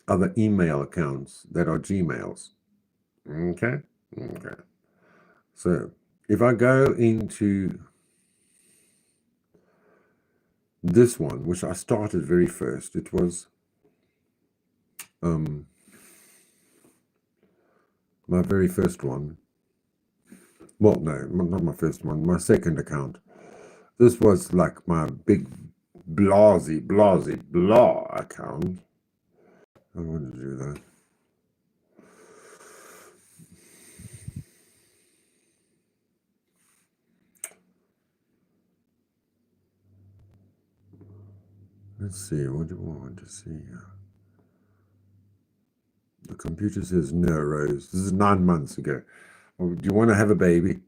other email accounts that are Gmails. Okay, okay. So if I go into this one, which I started very first, it was my very first one. Well, no, not my first one, my second account. This was like my big blah account. I want to do that. Let's see, what do I want to see here? The computer says no, Rose. This is 9 months ago. Oh, do you want to have a baby?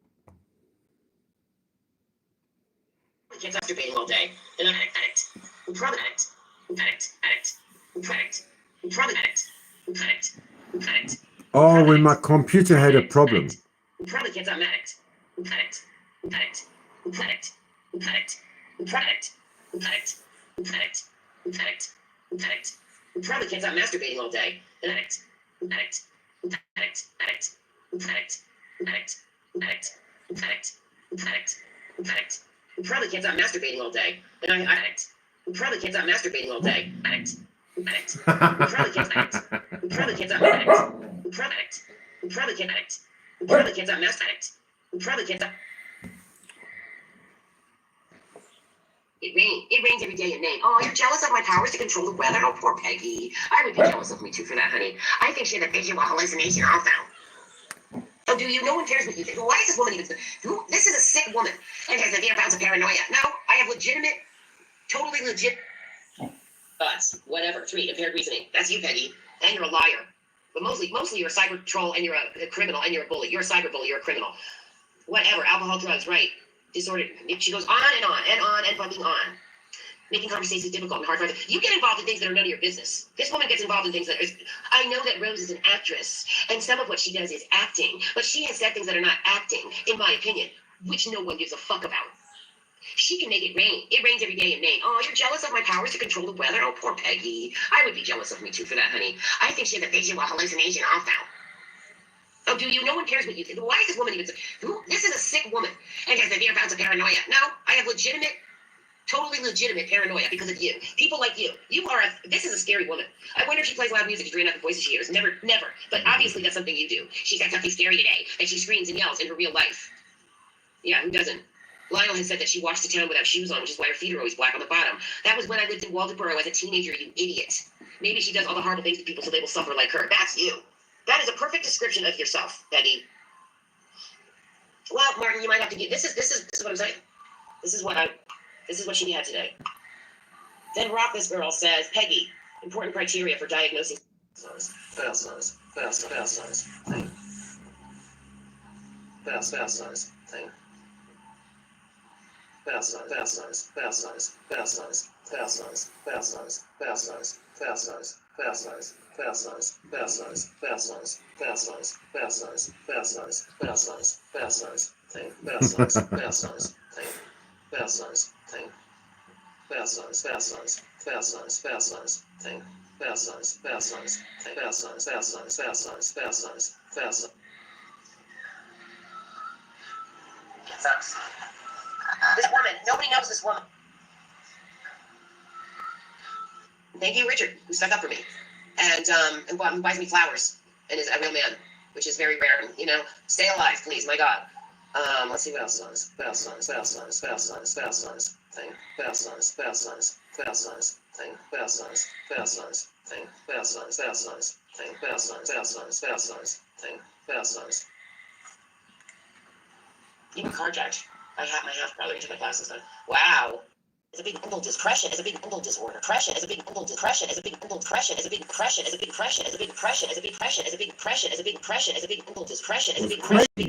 Kids masturbating all day. They're not addict. I'm probably addict. I'm addict. I'm addict. I'm probably addict. I'm addict. I'm addict. Oh, when my computer had a problem. I'm probably kids. I'm addict. I'm addict. I'm addict. I'm addict. I'm addict. I'm addict. I'm addict. I'm addict. I'm addict. I'm addict. I'm probably kids. I'm masturbating all day. An addict. I'm addict. I'm addict. Addict. I'm addict. I'm addict. I'm addict. I'm addict. I'm addict. I'm addict. I'm probably kids. I'm masturbating all day. And I'm addict. I'm probably kids. I'm masturbating all day. Addict. I'm addict. I'm probably kids. Addict. I'm probably kids. I'm addict. I'm probably addict. I'm probably kid addict. I'm probably kids. I'm mass addict. I'm probably kids. It rains every day in Maine. Oh, you're jealous of my powers to control the weather? Oh, poor Peggy. I would be jealous of me too for that, honey. I think she had a visual hallucination also. Oh, do you? No one cares what you think. Why is this woman even? This is a sick woman and has severe bouts of paranoia. No, I have legitimate, totally legit thoughts. Whatever. 3, impaired reasoning. That's you, Peggy. And you're a liar. But mostly you're a cyber troll and you're a criminal and you're a bully. You're a cyber bully. You're a criminal. Whatever. Alcohol, drugs, right? Disordered. She goes on and on and on and fucking on. Making conversations difficult and hard for her. You get involved in things that are none of your business. This woman gets involved in things that is. I know that Rose is an actress, and some of what she does is acting, but she has said things that are not acting, in my opinion, which no one gives a fuck about. She can make it rain. It rains every day in Maine. Oh, you're jealous of my powers to control the weather? Oh, poor Peggy. I would be jealous of me too for that, honey. I think she has a visual hallucination also. Oh, do you? No one cares what you think. Why is this woman even? This is a sick woman and has severe bouts of paranoia. No, I have totally legitimate paranoia because of you. People like you. This is a scary woman. I wonder if she plays loud music to drain out the voices she hears. Never. But obviously that's something you do. She's got something scary today, and she screams and yells in her real life. Yeah, who doesn't? Lionel has said that she walks to town without shoes on, which is why her feet are always black on the bottom. That was when I lived in Waldoboro as a teenager, you idiot. Maybe she does all the horrible things to people so they will suffer like her. That's you. That is a perfect description of yourself, Betty. Well, Martin, you might have to get this is what I'm saying. This is what she had today. Then Rock this girl says, Peggy, important criteria for diagnosing. What else? Thing. This woman, nobody knows this woman. Thank you, Richard, who stuck up for me and buys me flowers and is a real man, which is very rare. Stay alive, please, my God. Let's see what else is on this. Even carjacked. My half brother into my classes. Wow. is a big mental depression is a big mental disorder. Depression is a big mental depression is a big mental depression is a big depression is a big depression is a big depression is a big depression is a big depression is a big depression is a big mental depression is a big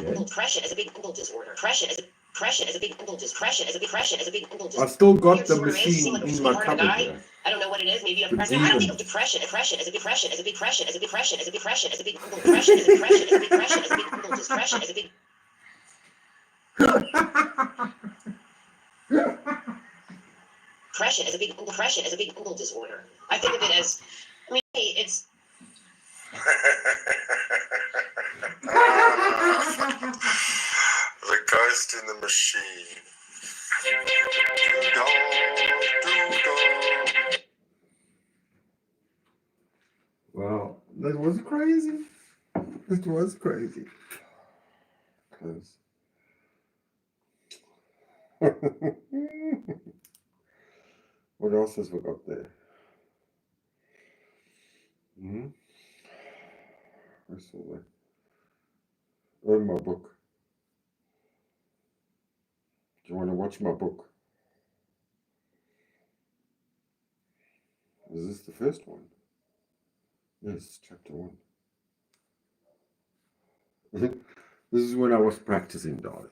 mental depression is a big mental disorder. Depression is a depression is a big mental depression is a big depression is a big mental disorder. I've still got the machine in my cupboard here. I don't know what it is. Maybe a The depression. I don't think demon. of depression. Depression is a big depression is a big depression is a big depression is a big depression is a big mental depression is a depression is a big depression is a big mental depression is a big depression is a big depression is a big mental disorder. I think of it as, I mean, it's. The ghost in the machine. Well, that was crazy. It was crazy. Close. What else has we got there? Hmm? I saw that. Oh, my book. Do you want to watch my book? Is this the first one? Yes, chapter 1. This is when I was practicing, darling.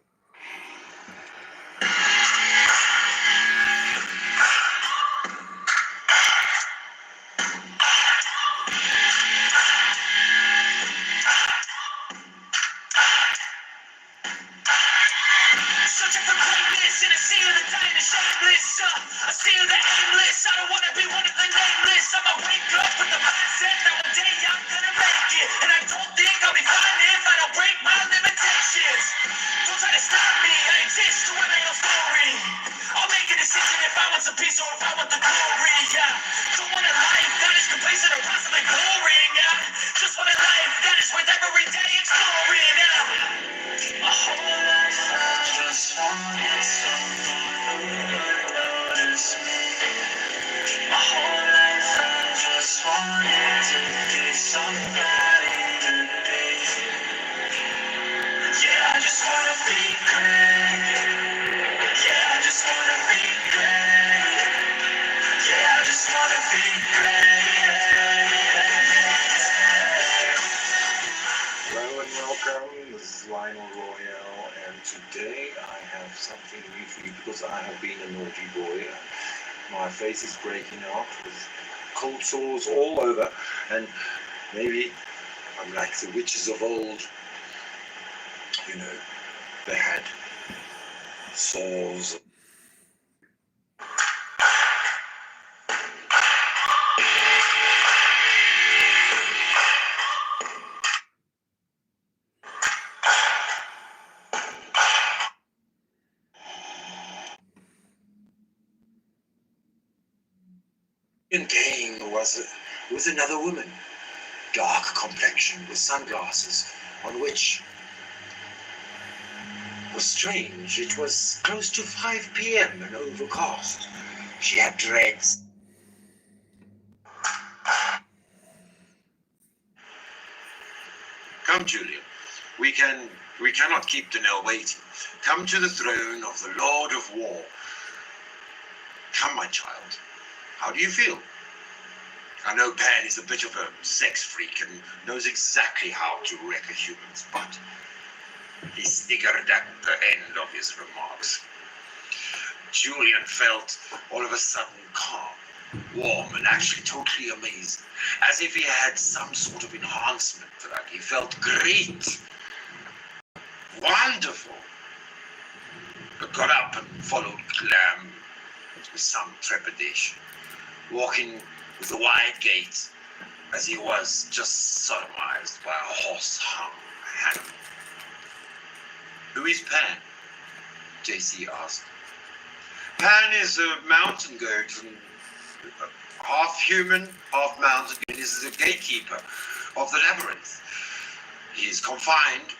Searching for greatness in a sea of the dying and shameless. A sea of the aimless. I don't wanna be one of the nameless. I'ma wake up with the mindset that one day I'm gonna make it. And I don't think I'll be fine if I don't break my limitations. Don't try to stop me. I exist to write my own story. I'll make a decision if I want some peace or if I want the glory. Yeah. Don't want a life that is complacent or possibly boring. Yeah. Just want a life that is worth every day exploring. Yeah. My whole life I just wanted someone who would notice me. My whole life I just wanted to be somebody to be. Yeah, I just wanna be great. Yeah, I just wanna be great. Yeah, I just wanna be great. Hello and welcome. This is Lionel, and today I have something new for you because I have been a naughty boy. My face is breaking out with cold sores all over, and maybe I'm like the witches of old. You know, they had sores. Game was another woman, dark complexion with sunglasses, on which was strange. It was close to 5 p.m. and overcast. She had dreads. Come, Julian. We cannot keep Danelle waiting. Come to the throne of the Lord of War. Come, my child. How do you feel? I know Pan is a bit of a sex freak and knows exactly how to wreck a human's butt. He sniggered at the end of his remarks. Julian felt all of a sudden calm, warm, and actually totally amazing, as if he had some sort of enhancement for that. He felt great, wonderful, but got up and followed Clam with some trepidation, walking with a wide gait, as he was just sodomized by a horse-hung animal. Who is Pan? JC asked. Pan is a mountain goat, half human, half mountain goat. He is the gatekeeper of the labyrinth. He is confined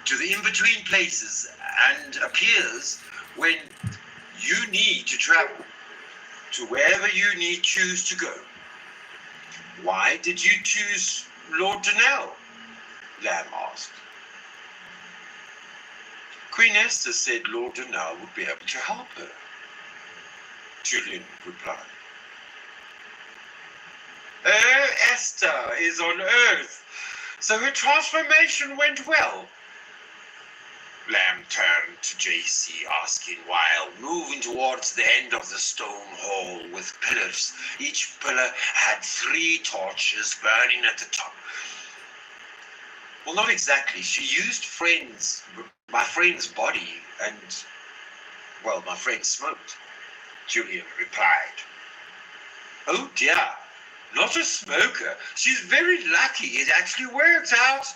to the in-between places and appears when you need to travel to wherever you choose to go. Why did you choose Lord Danelle? Lamb asked. Queen Esther said Lord Danelle would be able to help her. Julian replied. Esther is on Earth, so her transformation went well. Lamb turned to JC, asking while moving towards the end of the stone hall with pillars. Each pillar had 3 torches burning at the top. Well, not exactly. She used my friend's body and, well, my friend smoked, Julian replied. Oh dear, not a smoker. She's very lucky. It actually worked out.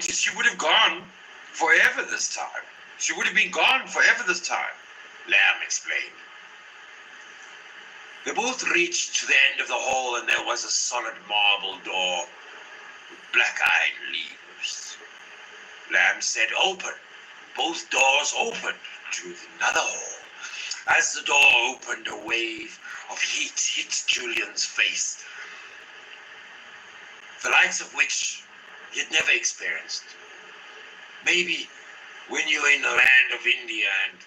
She would have gone forever this time. She would have been gone forever this time, Lamb explained. They both reached to the end of the hall and there was a solid marble door with black-eyed levers. Lamb said, open. Both doors opened to another hall. As the door opened, a wave of heat hit Julian's face, the likes of which he had never experienced. Maybe when you're in the land of India and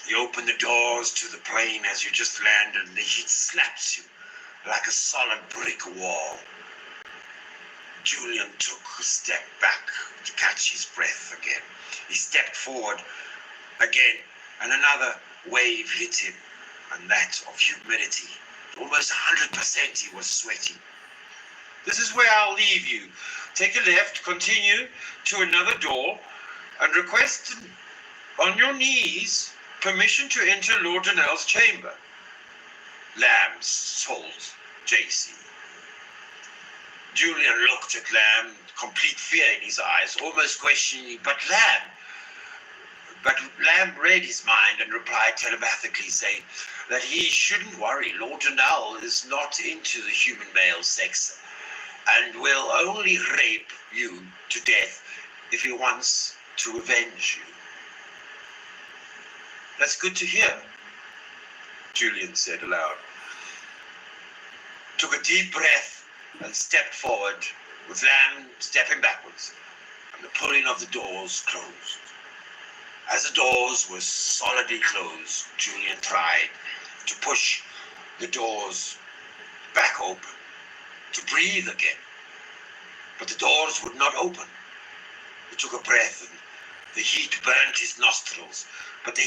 you open the doors to the plane as you just landed and the heat slaps you like a solid brick wall. Julian took a step back to catch his breath again. He stepped forward again and another wave hit him, and that of humidity. Almost 100% he was sweating. This is where I'll leave you. Take a left, continue to another door, and request on your knees permission to enter Lord Lionel's chamber. Lamb told JC. Julian looked at Lamb, complete fear in his eyes, almost questioning, but Lamb read his mind and replied telepathically, saying that he shouldn't worry. Lord Lionel is not into the human male sex and will only rape you to death if he wants to avenge you. That's good to hear, Julian said aloud. Took a deep breath and stepped forward, with Lamb stepping backwards, and the pulling of the doors closed. As the doors were solidly closed, Julian tried to push the doors back open, to breathe again. But the doors would not open. He took a breath and the heat burnt his nostrils. But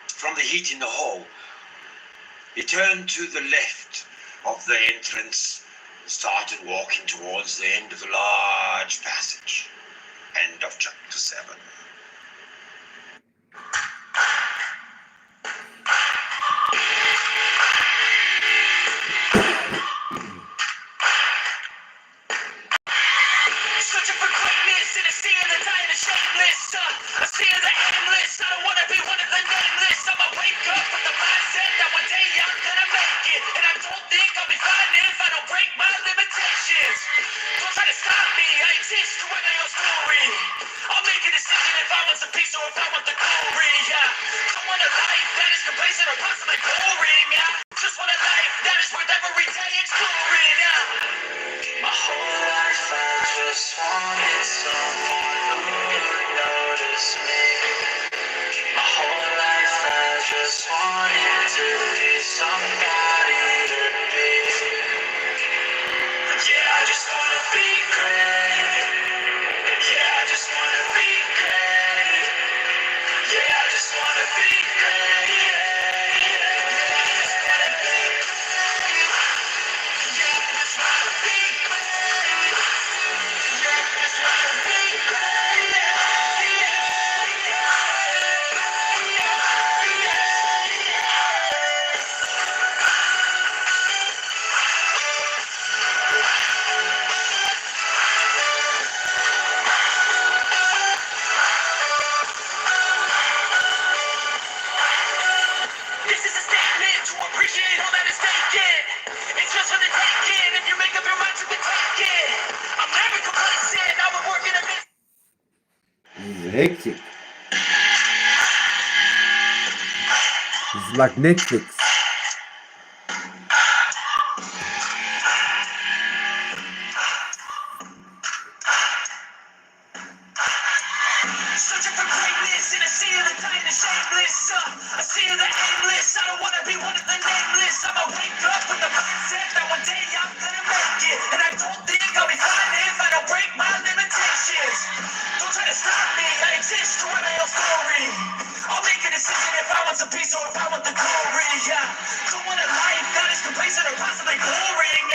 from the heat in the hall, he turned to the left of the entrance and started walking towards the end of the large passage. End of chapter 7. Searching for greatness in a sea of the dying and shameless, a sea of the aimless. I don't want to be one of the nameless. I'ma wake up with the mindset that one day I'm gonna make it, and I don't think I'll be fine if I don't break my limitations. Don't try to stop me, I exist to write my own story. I'll make a decision if I want some peace or if I want the glory. Don't want a life that is complacent or possibly boring. Just want a life that is worth every day exploring. My whole life I just wanted someone who would notice me. My whole life I just wanted to be somebody to be. Yeah, I just wanna be great. Yeah, I just wanna be great. Yeah, I just wanna be great. Yeah, I just wanna be great. Yeah, I just wanna be great. This is a statement to appreciate all that is taken. It's just for the taking. If you make up your mind to take it, I'm never complacent. I would work in a business. This is hectic. This is like Netflix. Searching for greatness in a sea of the dying and place that are possibly boring.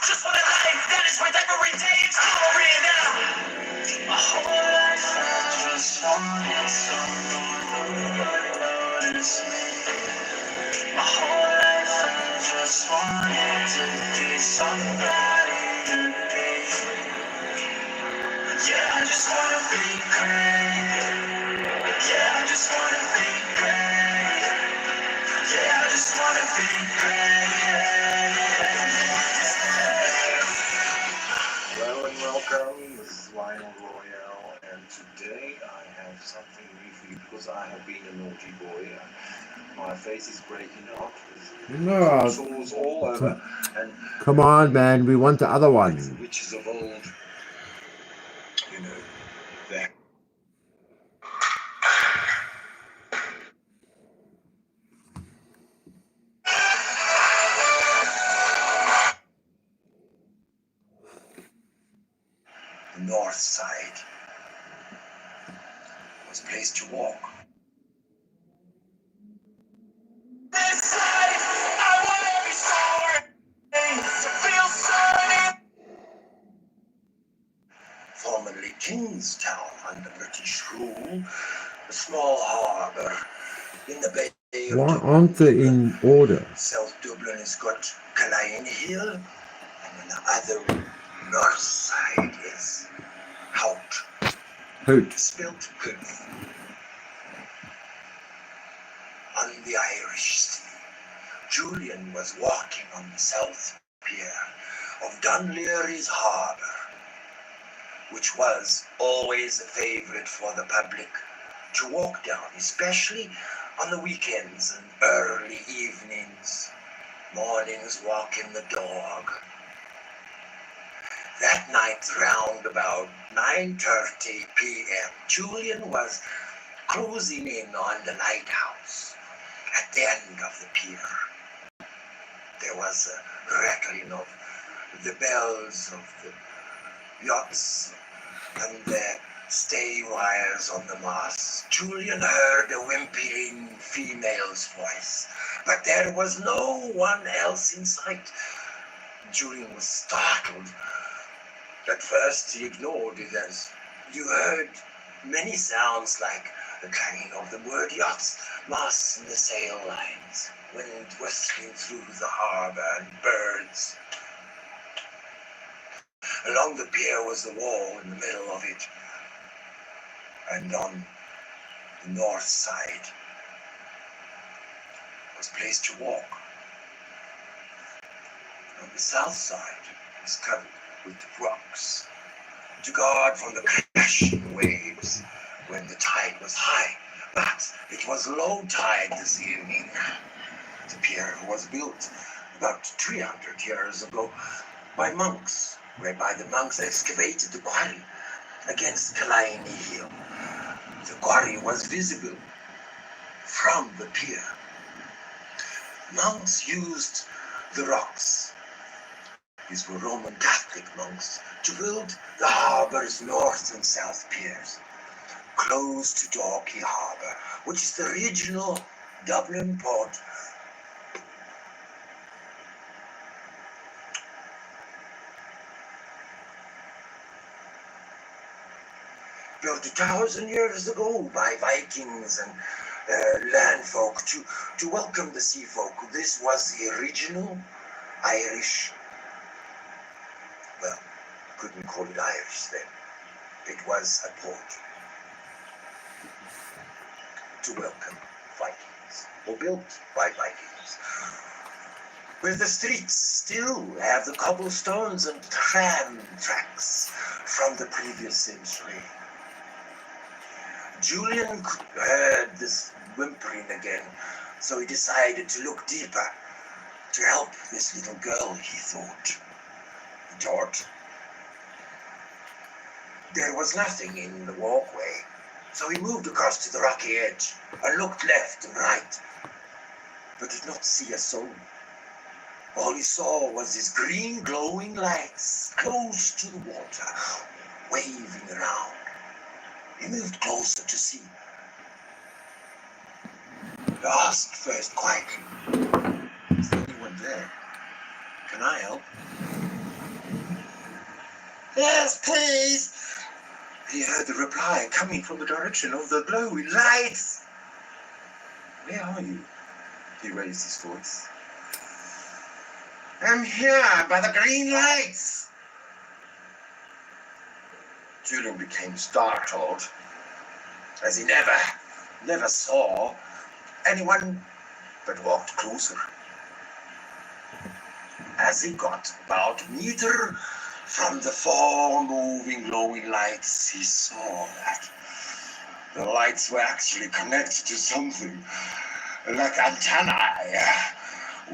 Just want a life that is worth every day exploring. My whole life I just wanted someone to notice me. My whole life I just wanted to be somebody to be. Yeah, I just wanna be great. Yeah, I just wanna be great. Yeah, I just wanna be great. Hello and welcome. This is Lionel, and today I have something new for you because I have been a naughty boy. My face is breaking out with No, sores all over, and come on, man. We want the other like the one. witches of old, you know, that. The north side was a place to walk. This life, I want every story to feel sunny. Formerly Kingstown under British rule, a small harbour in the Bay of Why Dublin. aren't they in order? South Dublin has got Lionel Hill, and on the other north side is Hout. Hoot. Spelt Hoof. On the Irish Sea, Julian was walking on the south pier of Dunleary's harbour, which was always a favourite for the public to walk down, especially on the weekends and early evenings. Mornings walking the dog. That night, round about 9:30 p.m., Julian was cruising in on the lighthouse at the end of the pier. There was a rattling of the bells of the yachts and the stay wires on the mast. Julian heard a whimpering female's voice, but there was no one else in sight. Julian was startled. At first he ignored it as you heard many sounds like the clanging of the moored yachts, masts and the sail lines, wind whistling through the harbour and birds. Along the pier was the wall in the middle of it, and on the north side was a place to walk. On the south side was covered with rocks to guard from the crashing waves when the tide was high. But it was low tide this evening. The pier was built about 300 years ago by monks, whereby the monks excavated the quarry against Lionel Hill. The quarry was visible from the pier. Monks used the rocks. These were Roman Catholic monks to build the harbour's north and south piers, close to Dalkey Harbour, which is the regional Dublin port. Built 1,000 years ago by Vikings and landfolk to welcome the sea folk. This was the original Irish, well, couldn't call it Irish then. It was a port to welcome Vikings, or built by Vikings. Where the streets still have the cobblestones and tram tracks from the previous century. Julian heard this whimpering again, so he decided to look deeper to help this little girl, he thought. There was nothing in the walkway, so he moved across to the rocky edge and looked left and right, but did not see a soul. All he saw was these green glowing lights close to the water, waving around. He moved closer to see. He asked first quietly, is there anyone there? Can I help? Yes, please. He heard the reply coming from the direction of the glowing lights. Where are you? He raised his voice. I'm here by the green lights. Julian became startled, as he never saw anyone, but walked closer. As he got about a meter from the four moving glowing lights, he saw that the lights were actually connected to something like antennae,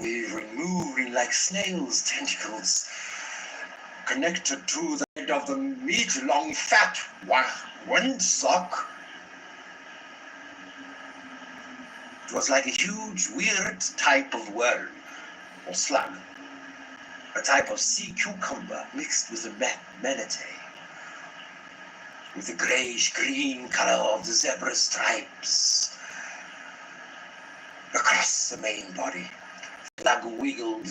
weaving, moving like snails' tentacles, connected to the head of the meter-long fat windsock. It was like a huge, weird type of worm or slug, a type of sea cucumber mixed with a manatee, with the greyish-green color of the zebra stripes across the main body. The slug wiggled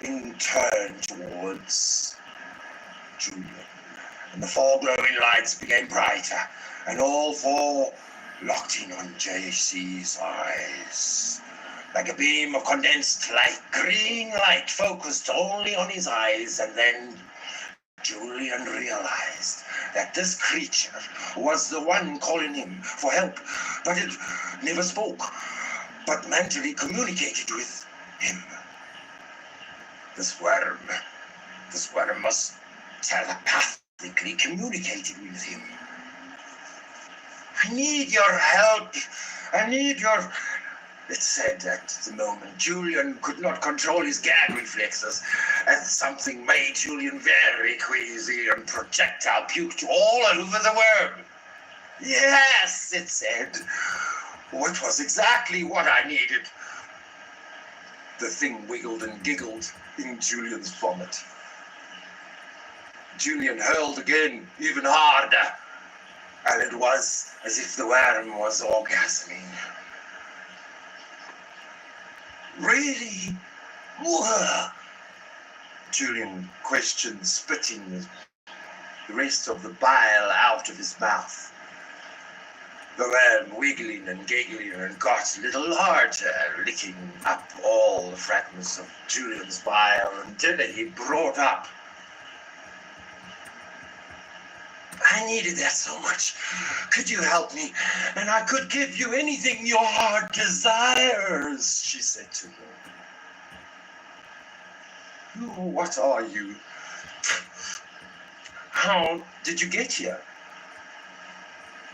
in turn towards Julian, and the four glowing lights became brighter, and all four locked in on JC's eyes. Like a beam of condensed light, green light focused only on his eyes, and then Julian realized that this creature was the one calling him for help, but it never spoke, but mentally communicated with him. This worm must telepathically communicated with him. I need your help. It said at the moment. Julian could not control his gag reflexes, and something made Julian very queasy, and projectile puked all over the worm. Yes, it said, which was exactly what I needed. The thing wiggled and giggled in Julian's vomit. Julian hurled again, even harder, and it was as if the worm was orgasming. Really? What? Julian questioned, spitting the rest of the bile out of his mouth. The worm wiggling and giggling and got a little larger, licking up all the fragments of Julian's bile until he brought up. I needed that so much. Could you help me? And I could give you anything your heart desires, she said to him. What are you? How did you get here?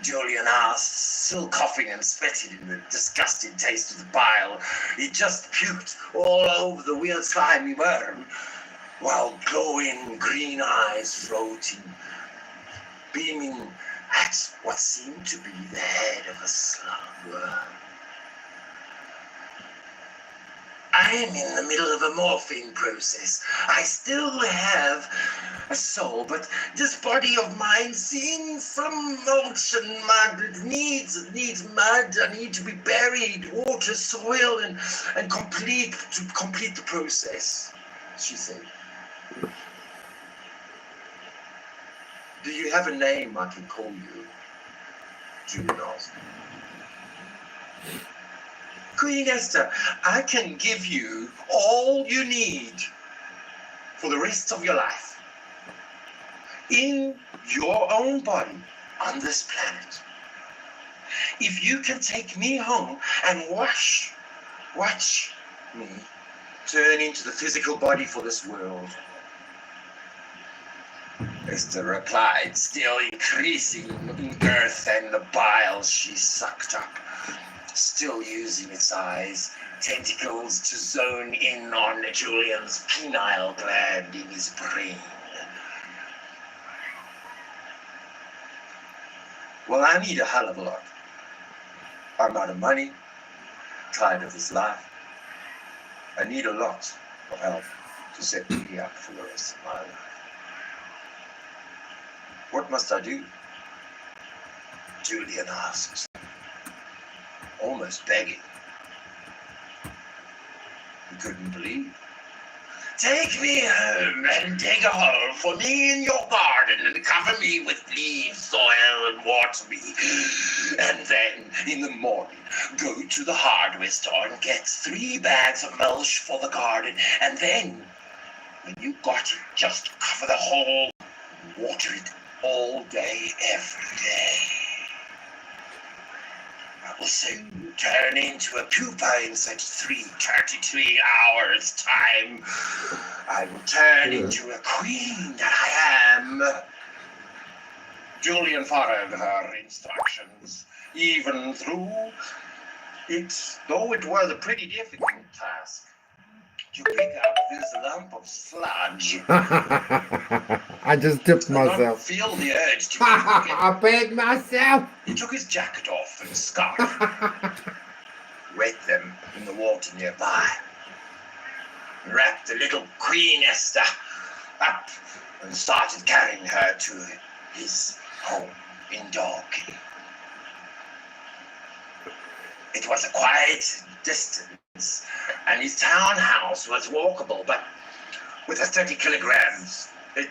Julian asked, still coughing and spitting in the disgusting taste of the bile. He just puked all over the weird slimy worm, while glowing green eyes floating, beaming at what seemed to be the head of a slug worm. I am in the middle of a morphine process. I still have a soul, but this body of mine seems some mulch and mud. It needs mud. I need to be buried, water, soil, and complete the process, she said. Do you have a name I can call you? Julian asked. Queen Esther, I can give you all you need for the rest of your life in your own body on this planet. If you can take me home and watch me turn into the physical body for this world. Esther replied, still increasing in girth and the bile she sucked up, still using its eyes, tentacles to zone in on Julian's penile gland in his brain. Well, I need a hell of a lot. I'm out of money, tired of this life. I need a lot of help to set me up for the rest of my life. What must I do? Julian asked, almost begging. He couldn't believe Take me home and dig a hole for me in your garden and cover me with leaves, soil, and water me. And then, in the morning, go to the hardware store and get 3 bags of mulch for the garden. And then, when you got it, just cover the hole, water it all day, every day. I will soon turn into a pupa in 32 hours' time. I will turn into a queen that I am. Julian followed her instructions, even through it, though it was a pretty difficult task to pick up this lump of sludge. I just dipped I did not myself. feel the urge to I paid myself. He took his jacket off and scarf, wet them in the water nearby, wrapped the little Queen Esther up and started carrying her to his home in Dorking. It was a quiet distance, and his townhouse was walkable, but with the 30 kilograms, it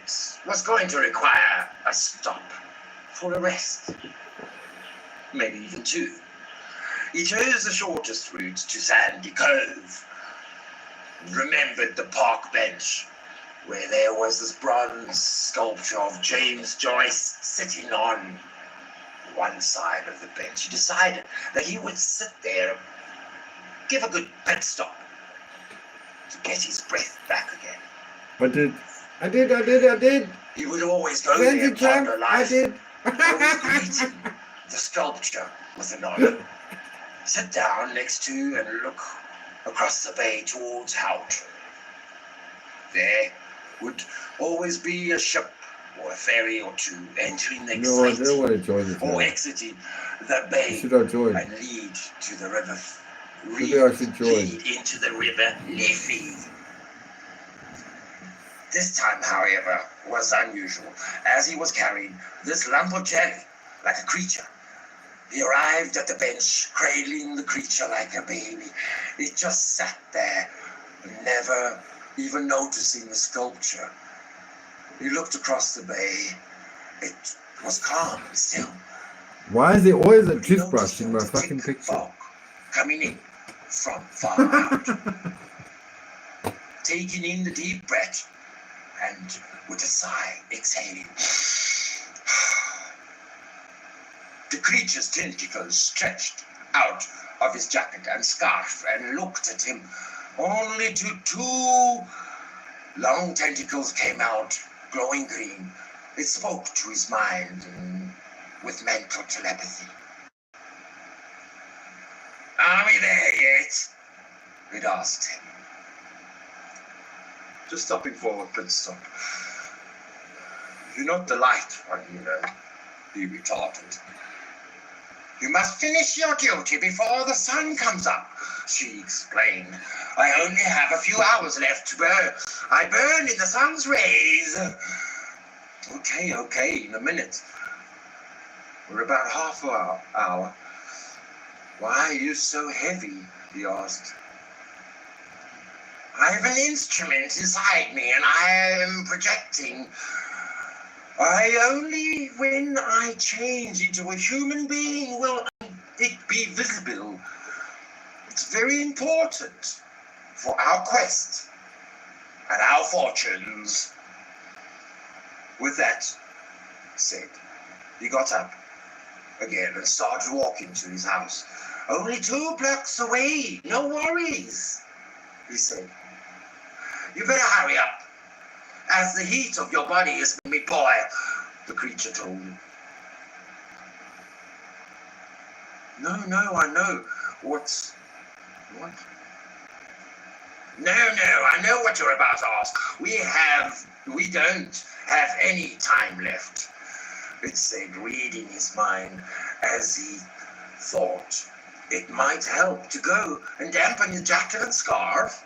was going to require a stop for a rest. Maybe even 2. He chose the shortest route to Sandy Cove, and remembered the park bench, where there was this bronze sculpture of James Joyce sitting on one side of the bench. He decided that he would sit there and give a good pit stop to get his breath back again. I did. He would always go Where's there the jump? ponder I life, did. always greeting the sculpture with a nod. Sit down next to and look across the bay towards Hout. There would always be a ship or a ferry or 2 entering the No, I site don't want to join this. or exiting the bay Should I join? and lead to the river. Maybe I should join. Lead into the river Liffey. This time, however, was unusual, as he was carrying this lump of jelly like a creature. He arrived at the bench, cradling the creature like a baby. It just sat there, never even noticing the sculpture. He looked across the bay. It was calm and still. Why is there always a toothbrush in my fucking picture? Fog coming in from far out. Taking in the deep breath and with a sigh exhaling. The creature's tentacles stretched out of his jacket and scarf and looked at him. Only 2 long tentacles came out, glowing green. It spoke to his mind with mental telepathy. Are we there yet? It asked him. Just stopping for a pit stop. You're not the light one, you know, he retorted. You must finish your duty before the sun comes up, she explained. I only have a few hours left to burn. I burn in the sun's rays. Okay, in a minute. We're about half an hour. Why are you so heavy? He asked. I have an instrument inside me and I am projecting. Only when I change into a human being will it be visible. It's very important for our quest and our fortunes. With that said, he got up again and started walking to his house. Only 2 blocks away, no worries, he said. You better hurry up, as the heat of your body is making me boil, the creature told him. No, I know. What? No, I know what you're about to ask. We don't have any time left, it said, reading his mind as he thought it might help to go and dampen his jacket and scarf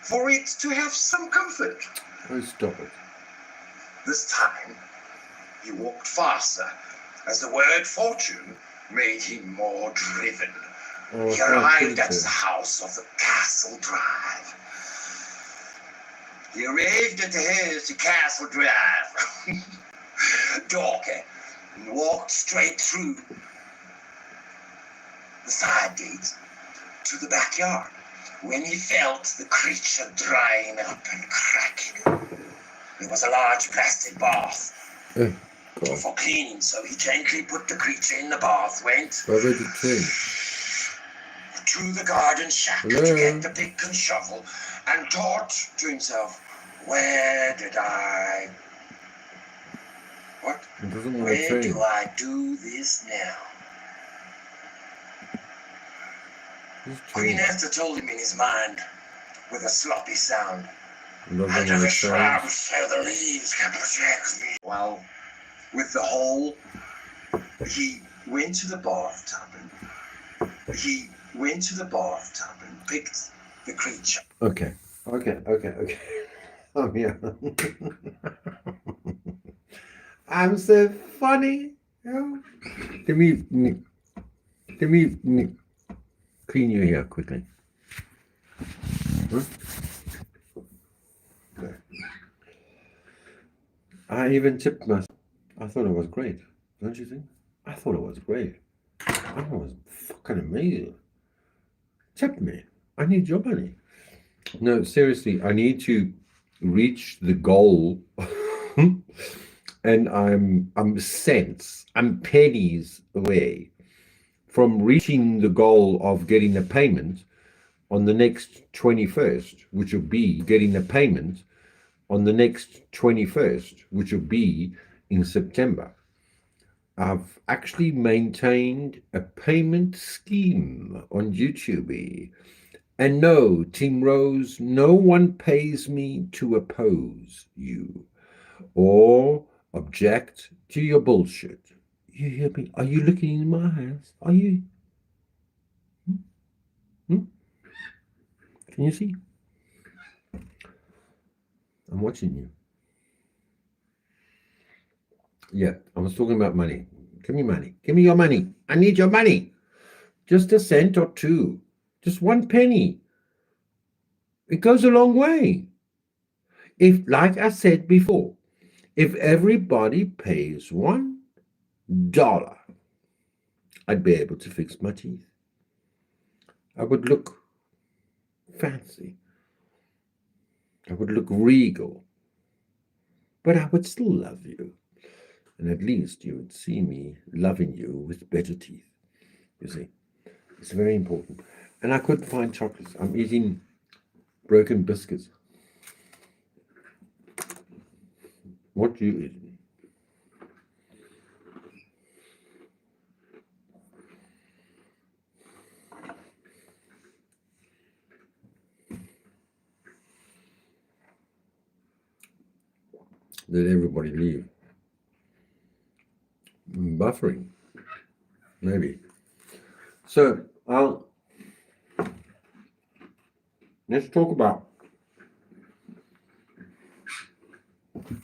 for it to have some comfort. Oh, stop it. This time, he walked faster as the word fortune made him more driven. He arrived at the house of the Castle Drive. He arrived at the house to Castle Drive, Dorky, and walked straight through the side gates to the backyard. When he felt the creature drying up and cracking, there was a large plastic bath for cleaning, so he gently put the creature in the bath, went Where did it change? to the garden shack to get the pick and shovel, and thought to himself, where did I... What? It doesn't want to Where change. do I do this now? Queen Esther told him in his mind, with a sloppy sound, It doesn't under want the to shrubs change. so the leaves can protect me. Well, with the hole, he went to the bathtub and picked the creature. Okay. I'm here. I'm so funny. Yeah. Let me clean you here quickly. Huh? There. I even tipped myself. I thought it was great. Don't you think? I thought it was great. I thought it was fucking amazing. Tip me. I need your money. No, seriously, I need to reach the goal. And I'm pennies away from reaching the goal of getting a payment on the next 21st, which will be getting a payment on the next 21st, which will be in September. I've actually maintained a payment scheme on YouTube. And no, Team Rose, no one pays me to oppose you or object to your bullshit. You hear me? Are you looking in my eyes? Are you? Can you see? I'm watching you. Yeah, I was talking about money. Give me money. Give me your money. I need your money. Just a cent or two. Just 1 penny. It goes a long way. If, like I said before, if everybody pays $1, I'd be able to fix my teeth. I would look fancy. I would look regal. But I would still love you. And at least you would see me loving you with better teeth. You see, it's very important. And I couldn't find chocolates. I'm eating broken biscuits. What do you eat? Did everybody leave? Buffering, maybe. So let's talk about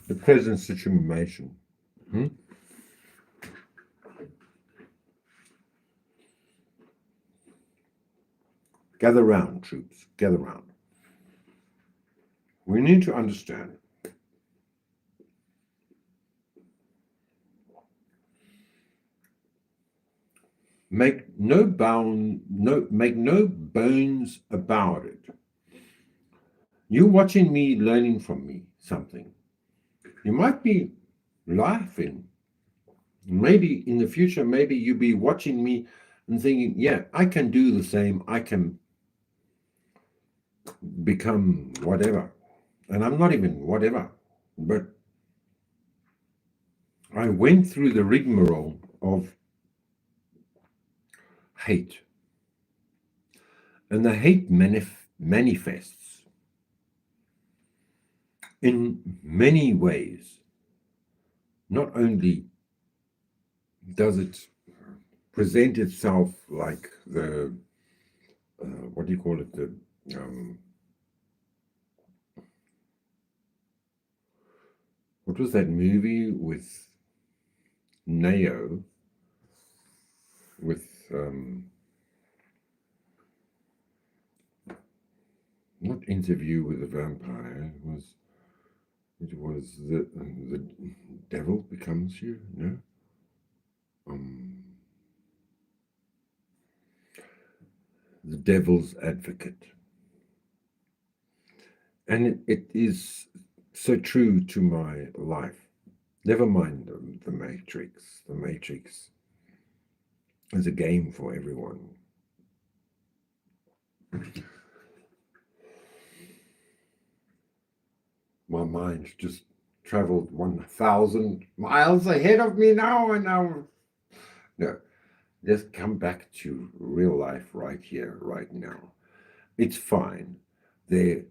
the present situation. Gather round, troops. Gather round. We need to understand make no bones about it. You're watching me, learning from me something. You might be laughing. Maybe in the future, maybe you'll be watching me and thinking, yeah, I can do the same. I can become whatever. And I'm not even whatever, but I went through the rigmarole of hate. And the hate manifests in many ways. Not only does it present itself like the, what do you call it, the, what was that movie with Neo, with not Interview with the Vampire. It was the Devil Becomes You. No. The Devil's Advocate. And it is so true to my life. Never mind the Matrix. The Matrix is a game for everyone. My mind just traveled 1,000 miles ahead of me now, and now. No, just come back to real life right here, right now. It's fine. There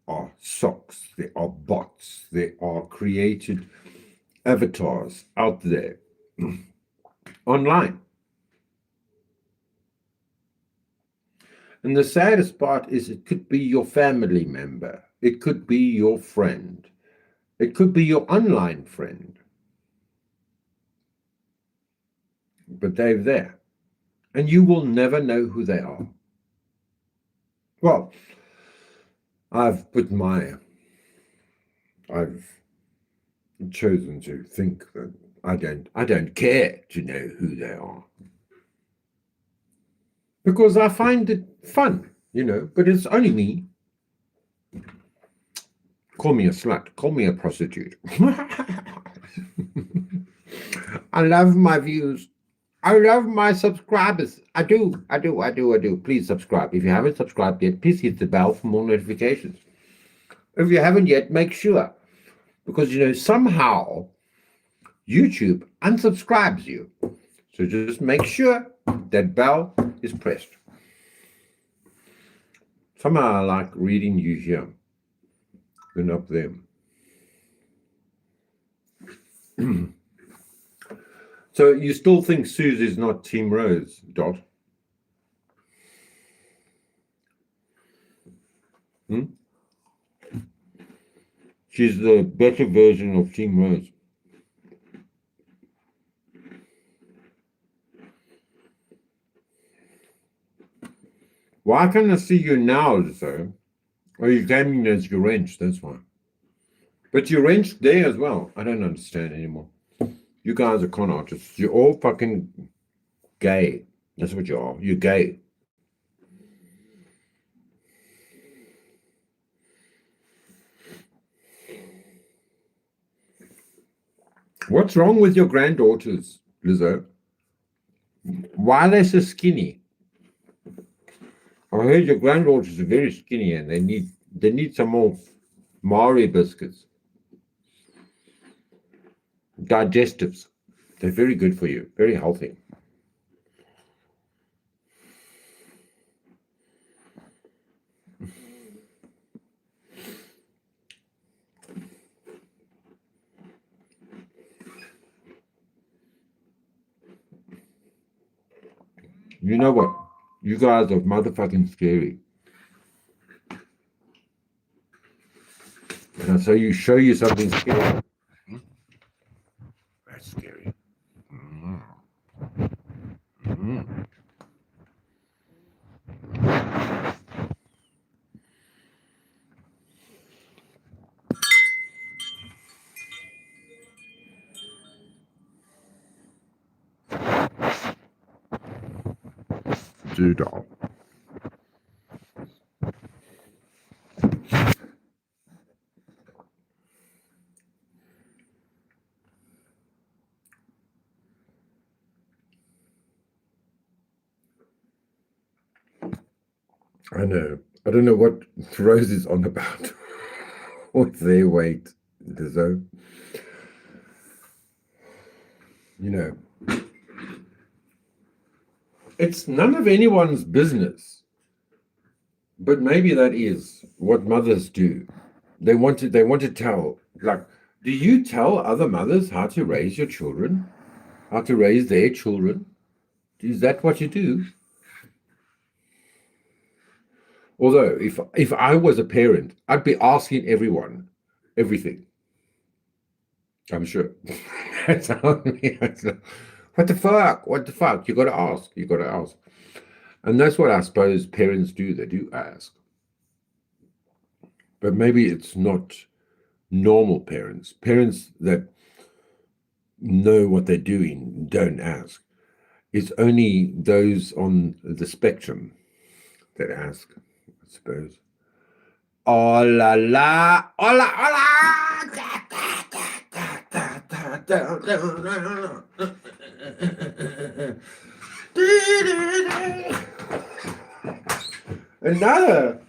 are socks, there are bots, there are created avatars out there online. And the saddest part is it could be your family member, it could be your friend, it could be your online friend. But they're there, and you will never know who they are. Well, I've chosen to think that I don't care to know who they are. Because I find it fun, but it's only me. Call me a slut, call me a prostitute. I love my views. I love my subscribers. I do. Please subscribe. If you haven't subscribed yet, please hit the bell for more notifications. If you haven't yet, make sure. Because, somehow YouTube unsubscribes you. So just make sure that bell is pressed. Somehow I like reading you here and up there. So you still think Suze is not Team Rose, Dot? She's the better version of Team Rose. Why can't I see you now, Lizzo? Oh, you came in as your wrench, that's why. But you're wrenched there as well. I don't understand anymore. You guys are con artists. You're all fucking gay. That's what you are. You're gay. What's wrong with your granddaughters, Lizzo? Why are they so skinny? I heard your granddaughters are very skinny and they need some more Maori biscuits. Digestives. They're very good for you, very healthy. You know what? You guys are motherfucking scary. And so you show you something scary. That's scary. Doodle. I know. I don't know what Rose is on about with their weight, Lizzo. It's none of anyone's business. But maybe that is what mothers do. They want to tell. Like, do you tell other mothers how to raise your children? How to raise their children? Is that what you do? Although, if I was a parent, I'd be asking everyone everything. I'm sure. What the fuck? What the fuck? You got to ask. You got to ask. And that's what I suppose parents do. They do ask. But maybe it's not normal parents. Parents that know what they're doing don't ask. It's only those on the spectrum that ask, I suppose. Oh la la, oh la, oh la. Another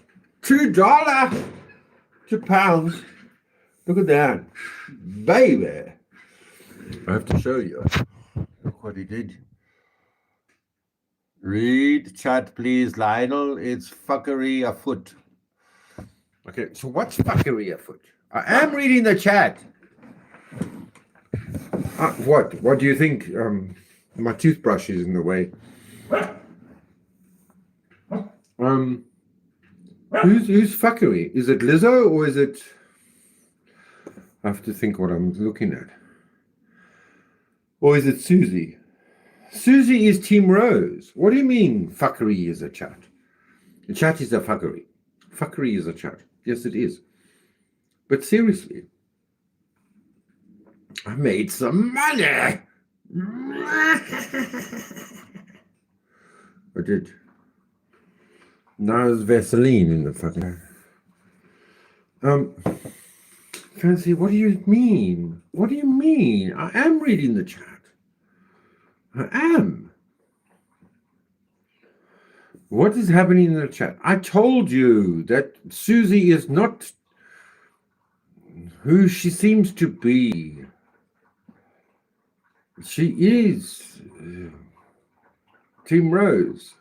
$2 to pounds. Look at that, baby. I have to show you. Look what he did. Read chat, please, Lionel. It's fuckery afoot. Okay, so what's fuckery afoot? I am reading the chat. What? What do you think? My toothbrush is in the way. Who's fuckery? Is it Lizzo or is it? I have to think what I'm looking at. Or is it Susie? Susie is Team Rose. What do you mean fuckery is a chat? The chat is a fuckery. Fuckery is a chat. Yes, it is. But seriously, I made some money. I did. Now there's Vaseline in the fucking. Fancy, what do you mean? What do you mean? I am reading the chat. I am. What is happening in the chat? I told you that Susie is not who she seems to be. She is Team Rose.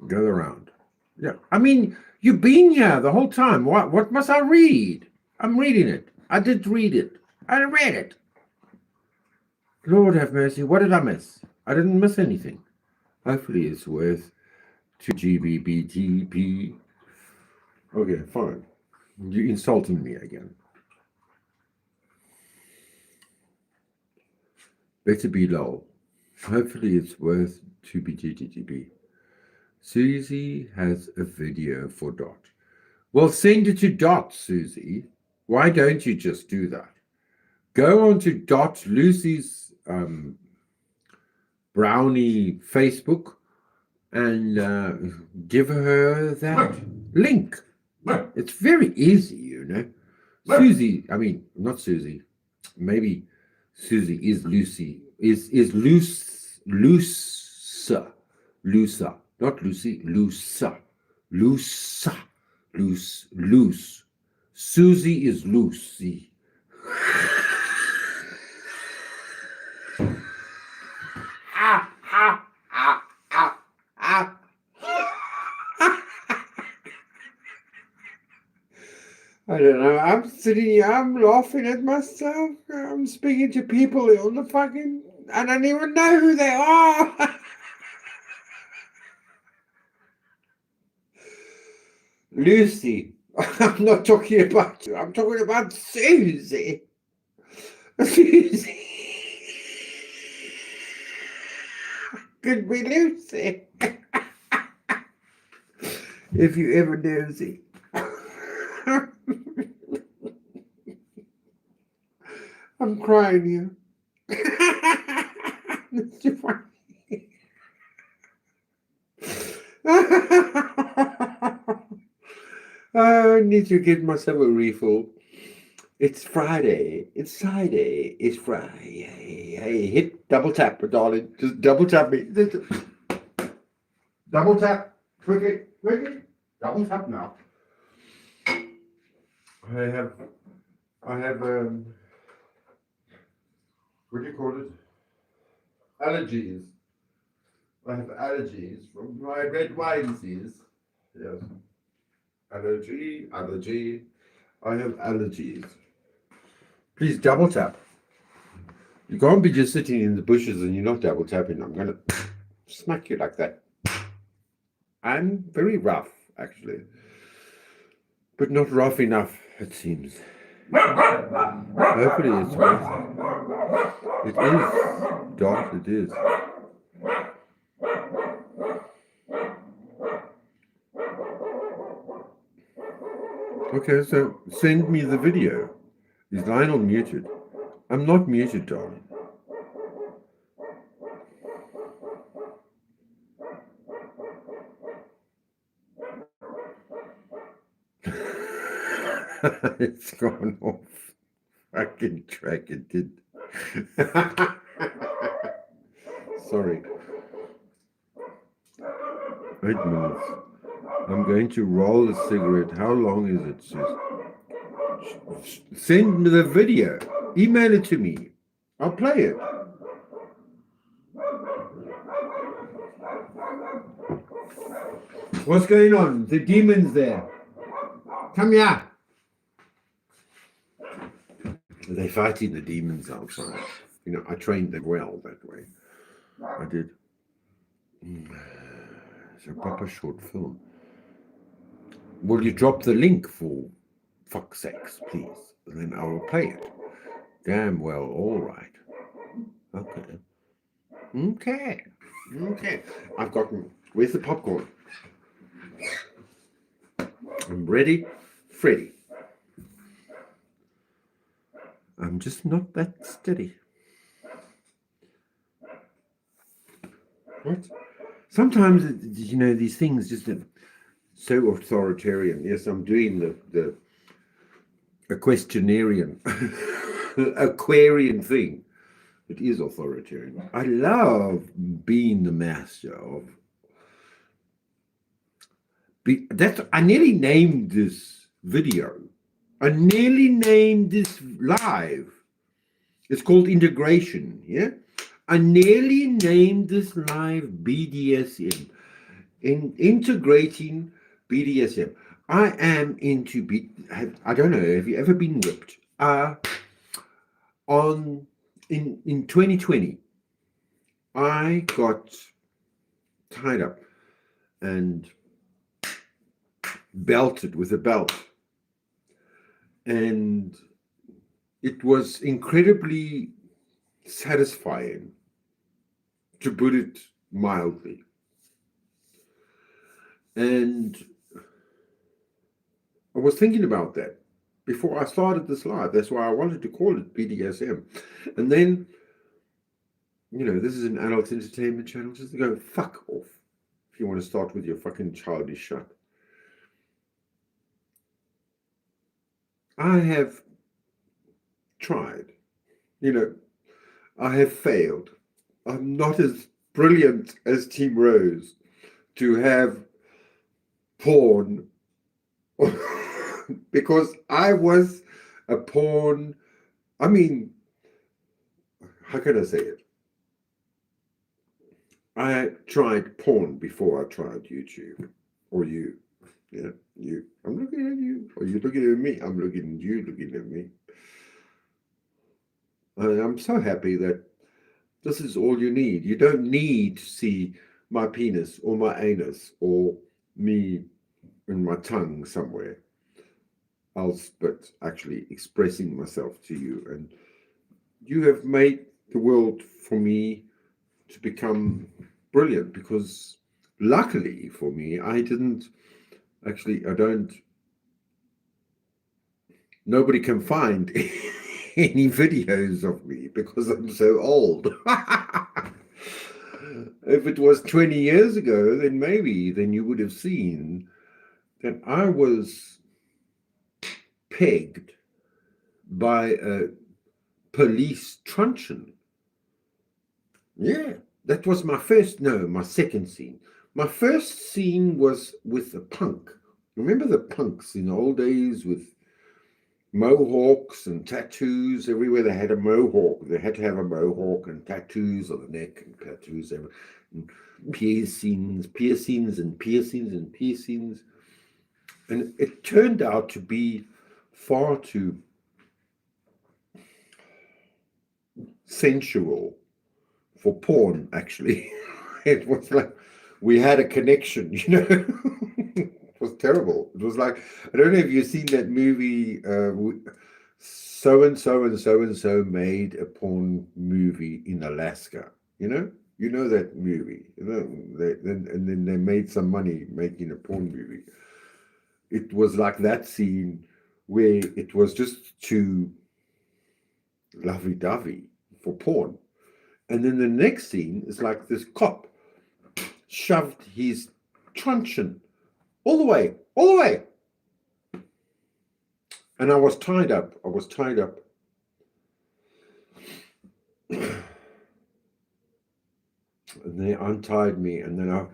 Go around. Yeah, I mean, you've been here the whole time. What must I read? I'm reading it. I did read it. I read it. Lord have mercy. What did I miss? I didn't miss anything. Hopefully it's worth 2 GBBTP. Okay, fine. You're insulting me again. Better be low. Hopefully it's worth 2 BTTTP. Susie has a video for Dot. Well, send it to Dot, Susie. Why don't you just do that? Go on to Dot Lucy's Brownie Facebook and give her that link. It's very easy, you know. Susie, I mean, not Susie. Maybe Susie is Lucy. Is looser, not Lucy, looser, loose. Susie is Lucy. I don't know. I'm sitting here, I'm laughing at myself. I'm speaking to people on the fucking, I don't even know who they are. Lucy. I'm not talking about you. I'm talking about Susie. Susie. Could be Lucy. If you ever nosy. I'm crying here. It's too funny. I need to get myself a refill. It's Friday. It's Friday. It's Friday. Hey, hit double tap, darling. Just double tap me. Double tap. Quickly. Double tap now. I have what do you call it? Allergies. I have allergies from my red wines. Yes. Allergy. I have allergies. Please double tap. You can't be just sitting in the bushes and you're not double tapping. I'm gonna smack you like that. I'm very rough, actually. But not rough enough, it seems. Hopefully it's worth it. It is. Dot, it is. Okay, so send me the video. Is Lionel muted? I'm not muted, darling. It's gone off fucking track. It did. Sorry. 8 minutes. I'm going to roll a cigarette. How long is it, Sus? Send me the video. Email it to me. I'll play it. What's going on? The demon's there. Come here. They're fighting the demons outside. You know, I trained them well that way. I did. It's a proper short film. Will you drop the link for fuck's sakes, please? And then I will play it. Damn well, all right. Okay. Okay. Okay. I've gotten. Where's the popcorn? I'm ready, Freddy. I'm just not that steady. What? Sometimes, you know, these things just so authoritarian. Yes, I'm doing the equestrian, Aquarian thing. It is authoritarian. I love being the master of. I nearly named this video. I nearly named this live. It's called Integration. Yeah. I nearly named this live BDSM. In integrating BDSM. I am into I don't know. Have you ever been whipped? In 2020, I got tied up and belted with a belt, and it was incredibly satisfying, to put it mildly. And I was thinking about that before I started this live. That's why I wanted to call it BDSM. And then, you know, this is an adult entertainment channel. Just go fuck off if you want to start with your fucking childish shit. I have tried, you know, I have failed. I'm not as brilliant as Team Rose to have porn because I was a porn. I mean, how can I say it? I tried porn before I tried YouTube, or you. Yeah, you. I'm looking at you, or you're looking at me. I'm looking at you, looking at me. And I'm so happy that this is all you need. You don't need to see my penis or my anus or me and my tongue somewhere else, but actually expressing myself to you. And you have made the world for me to become brilliant, because luckily for me, I don't, nobody can find any videos of me because I'm so old. If it was 20 years ago, then maybe, then you would have seen that I was pegged by a police truncheon. Yeah, that was my second scene. My first scene was with a punk. Remember the punks in the old days with mohawks and tattoos everywhere? They had a mohawk. They had to have a mohawk and tattoos on the neck and tattoos and piercings. And it turned out to be far too sensual for porn, actually. It was like we had a connection, you know. It was terrible. It was like, I don't know if you've seen that movie, so and so made a porn movie in Alaska, you know? You know that movie, you know, and then they made some money making a porn movie. it was like that scene where it was just too lovey-dovey for porn. And then the next scene is like this cop shoved his truncheon all the way. And I was tied up. And they untied me, and then I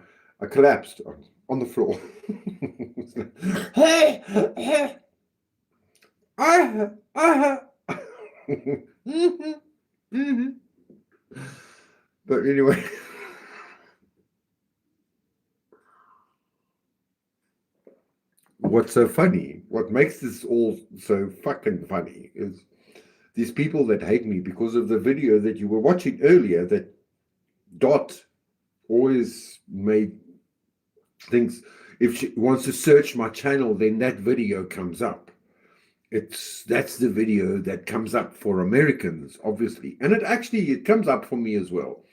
collapsed on the floor. Hey! But anyway, what's so funny, what makes this all so fucking funny is these people that hate me because of the video that you were watching earlier, that Dot always thinks if she wants to search my channel, then that video comes up. That's the video that comes up for Americans, obviously. And it comes up for me as well.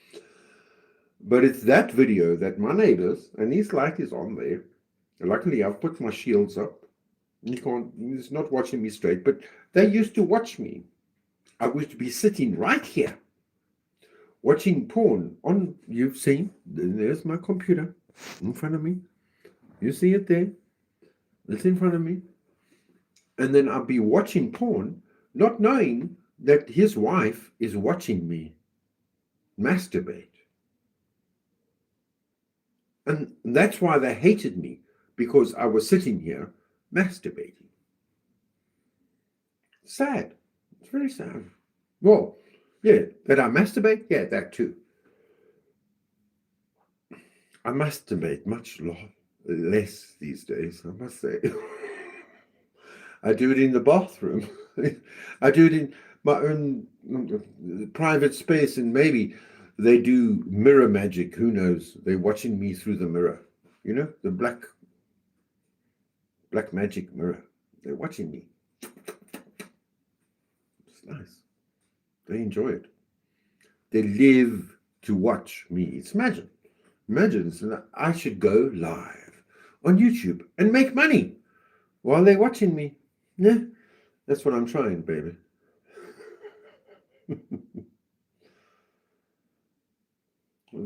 But it's that video that my neighbors, and his light is on there. Luckily, I've put my shields up. He's not watching me straight, but they used to watch me. I used to be sitting right here, watching porn on, you've seen, there's my computer in front of me. You see it there? It's in front of me. And then I'll be watching porn, not knowing that his wife is watching me masturbate. And that's why they hated me, because I was sitting here masturbating. Sad. It's very sad. Well, yeah, that I masturbate? Yeah, that too. I masturbate much less these days, I must say. I do it in the bathroom. I do it in my own private space, and maybe they do mirror magic. Who knows? They're watching me through the mirror. You know, the black magic mirror. They're watching me. It's nice. They enjoy it. They live to watch me. It's imagine I should go live on YouTube and make money while they're watching me. Yeah, that's what I'm trying, baby.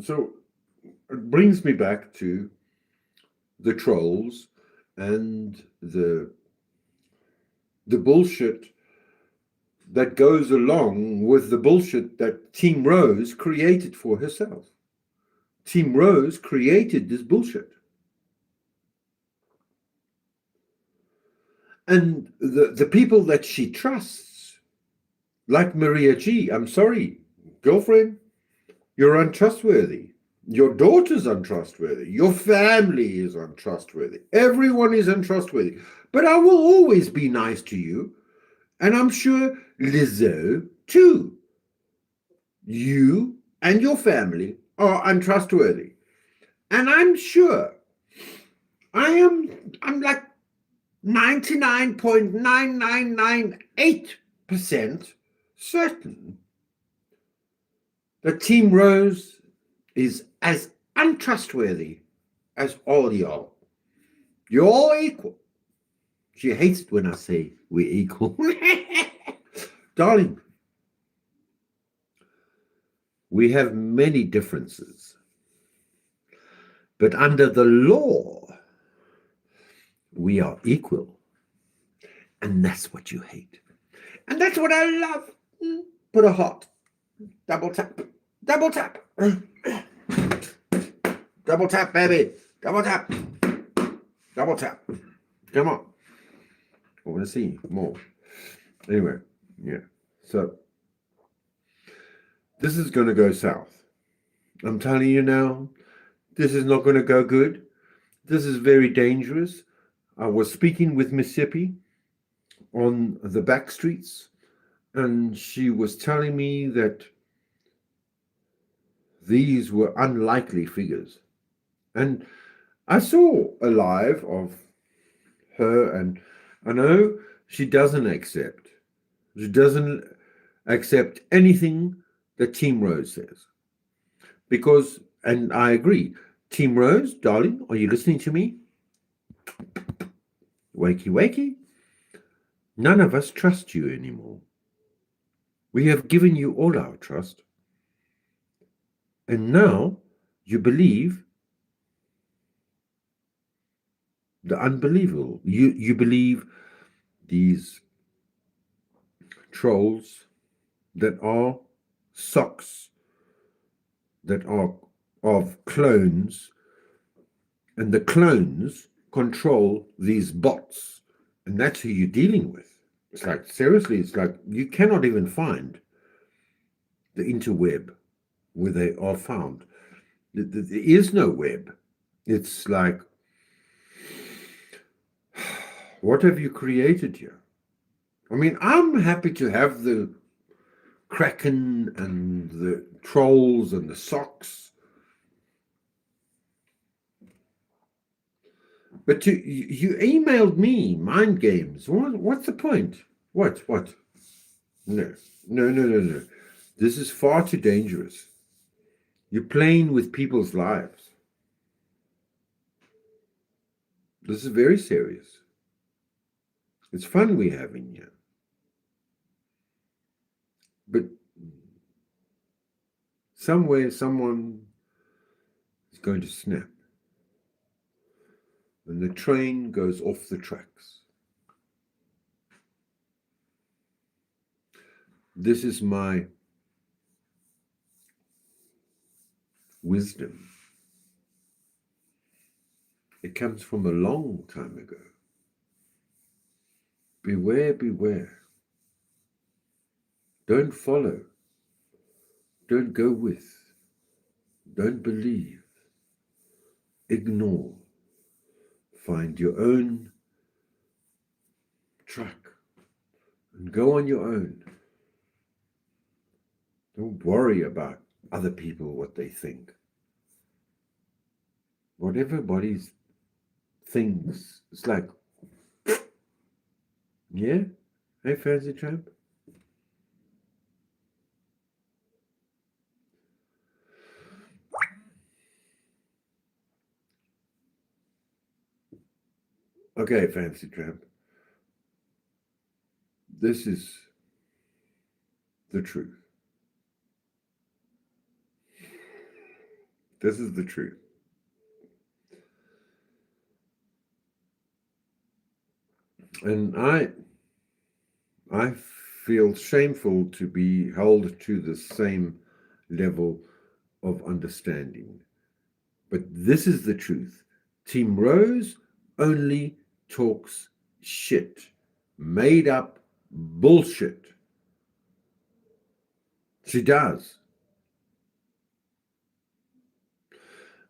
So it brings me back to the trolls and the bullshit that goes along with the bullshit that Team Rose created for herself. Team Rose created this bullshit. And the people that she trusts, like Maria G, I'm sorry, girlfriend, you're untrustworthy. Your daughter's untrustworthy. Your family is untrustworthy. Everyone is untrustworthy. But I will always be nice to you. And I'm sure Lizzo too. You and your family are untrustworthy. And I'm sure I'm like 99.9998% certain that Team Rose is as untrustworthy as all y'all. You're all equal. She hates it when I say we're equal. Darling, we have many differences, but under the law, we are equal. And that's what you hate. And that's what I love. Put a heart. Double tap. Double tap. Double tap, baby. Double tap. Double tap. Come on. I want to see more. Anyway, yeah. So, this is going to go south. I'm telling you now, this is not going to go good. This is very dangerous. I was speaking with Mississippi on the back streets, and she was telling me that these were unlikely figures. And I saw a live of her, and I know she doesn't accept anything that Team Rose says. Because, and I agree, Team Rose, darling, are you listening to me? Wakey, wakey. None of us trust you anymore. We have given you all our trust. And now you believe the unbelievable. You believe these trolls that are socks, that are of clones, and the clones control these bots, and that's who you're dealing with. It's like, seriously, it's like you cannot even find the interweb where they are found. There is no web. It's like, what have you created here? I mean, I'm happy to have the Kraken and the trolls and the socks, but you emailed me mind games. What's the point? What? No. This is far too dangerous. You're playing with people's lives. This is very serious. It's fun we're having here. But somewhere someone is going to snap. And the train goes off the tracks. This is my wisdom. It comes from a long time ago. Beware, beware. Don't follow. Don't go with. Don't believe. Ignore. Find your own track and go on your own. Don't worry about other people, what they think. What everybody thinks, it's like, yeah? Hey, Fancy Tramp? Okay, Fancy Tramp. This is the truth. This is the truth. And I feel shameful to be held to the same level of understanding. But this is the truth. Team Rose only talks shit. Made up bullshit. She does.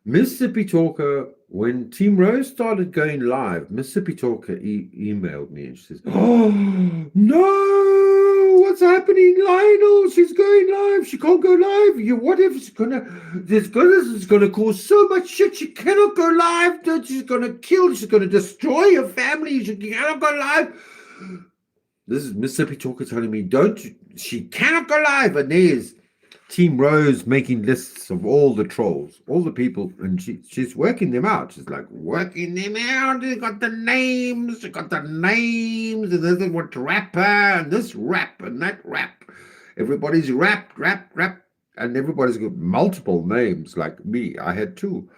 Mississippi Talker, when Team Rose started going live, Mississippi Talker emailed me and she says, "Oh, no, what's happening, Lionel? She's going live. She can't go live. What if it's this is gonna cause so much shit. She cannot go live. She's gonna kill. She's gonna destroy her family. She cannot go live." This is Mississippi Talker telling me, she cannot go live. And there's Team Rose making lists of all the trolls, all the people, and she's working them out. She's like working them out. She got the names, and this is what rapper, and this rap, and that rap. Everybody's rap, and everybody's got multiple names. Like me, I had two.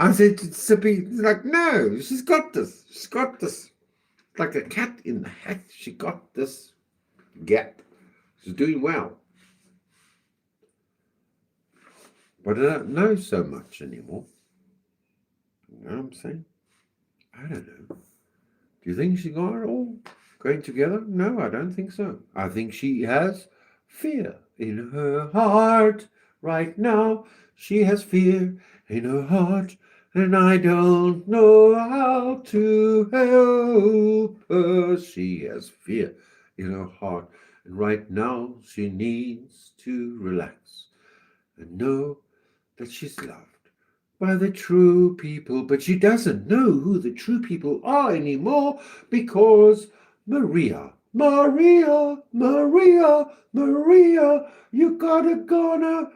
I said to Sippy, like, no, she's got this. She's got this. Like a cat in the hat. She got this gap. She's doing well. But I don't know so much anymore. You know what I'm saying? I don't know. Do you think she got it all going together? No, I don't think so. I think she has fear in her heart right now. She has fear in her heart, and I don't know how to help her. She has fear in her heart, and right now she needs to relax and know that she's loved by the true people, but she doesn't know who the true people are anymore because Maria, you gotta gonna,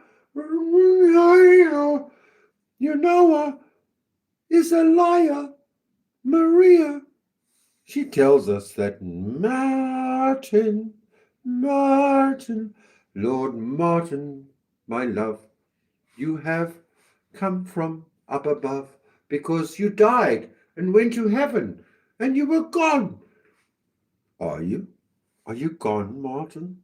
you know her, is a liar. Maria, she tells us that Martin, Lord Martin, my love, you have come from up above because you died and went to heaven and you were gone. Are you? Are you gone, Martin?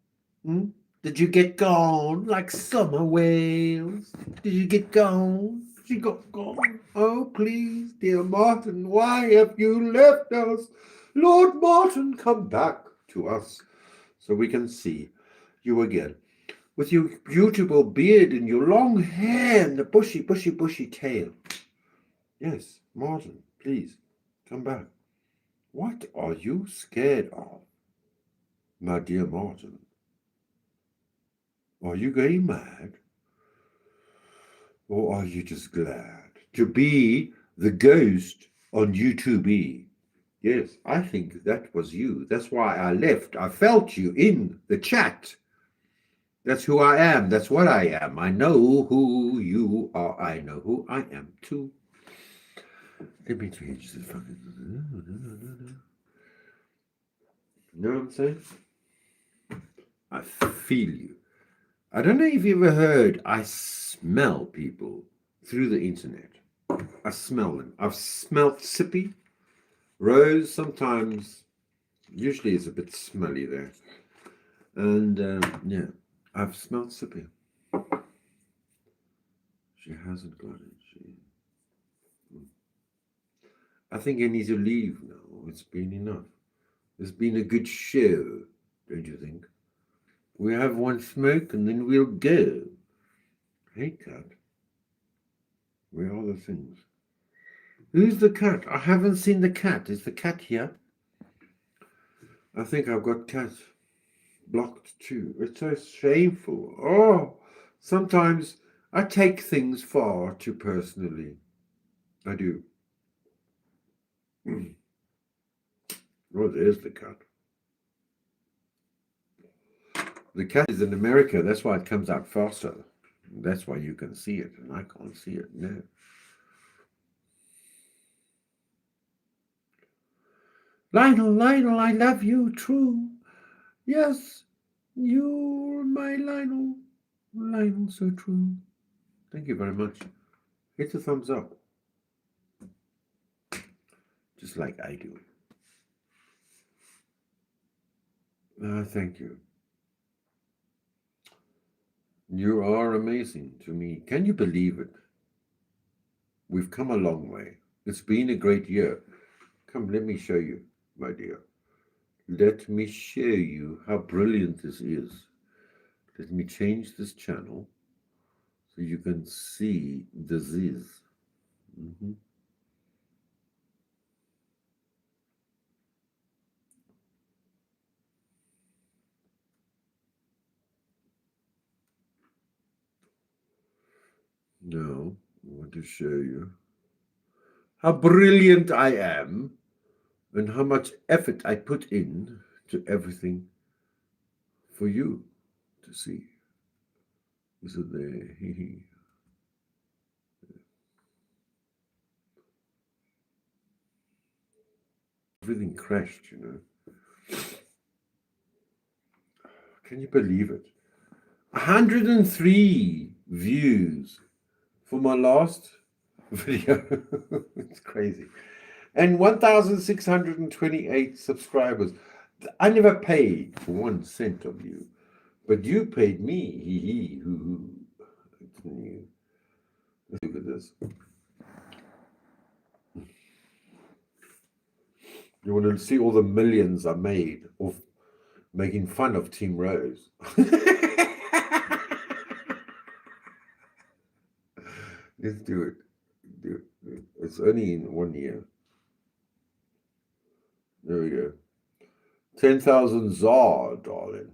Did you get gone like summer whales? Did you get gone? She got gone. Oh, please, dear Martin, why have you left us? Lord Martin, come back to us so we can see you again. With your beautiful beard and your long hair and the bushy tail. Yes, Martin, please, come back. What are you scared of, my dear Martin? Are you going mad? Or are you just glad to be the ghost on YouTube? Yes, I think that was you. That's why I left. I felt you in the chat. That's who I am. That's what I am. I know who you are. I know who I am too. Let me change this fucking... You know what I'm saying? I feel you. I don't know if you ever heard, I smell people through the internet. I smell them. I've smelt Sippy. Rose sometimes, usually is a bit smelly there. And yeah, I've smelt Sippy. She hasn't got it. I think I need to leave now. It's been enough. It's been a good show, don't you think? We have one smoke and then we'll go. Hey, cat. Where are the things? Who's the cat? I haven't seen the cat. Is the cat here? I think I've got cat blocked too. It's so shameful. Oh, sometimes I take things far too personally. I do. Oh, there's the cat. The cat is in America. That's why it comes out faster. That's why you can see it, and I can't see it now. Lionel, I love you, true. Yes, you're my Lionel. Lionel, so true. Thank you very much. Hit the thumbs up. Just like I do. Thank you. You are amazing to me. Can you believe it? We've come a long way. It's been a great year. Come, let me show you, my dear. Let me show you how brilliant this is. Let me change this channel so you can see this is. Now, I want to show you how brilliant I am and how much effort I put in to everything for you to see. Is it there? Everything crashed, you know. Can you believe it? 103 views for my last video. It's crazy. And 1,628 subscribers. I never paid for 1 cent of you, but you paid me. Hee hee hoo hoo. It's new. Let's look at this. You want to see all the millions I made of making fun of Team Rose. Let's do it. Do it. It's only in 1 year. There we go. 10,000 ZAR, darling.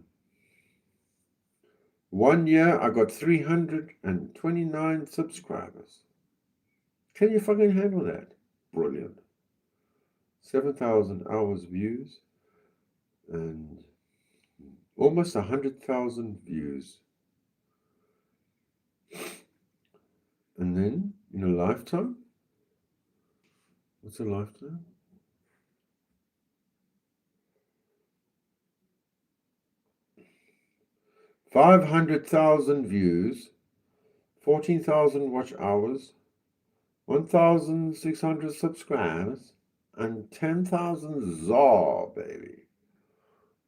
1 year, I got 329 subscribers. Can you fucking handle that? Brilliant. 7,000 hours views and almost 100,000 views. And then, in a lifetime, What's a lifetime? $500,000 views, 14,000 watch hours, 1,600 subscribers, and 10,000 ZAR, baby.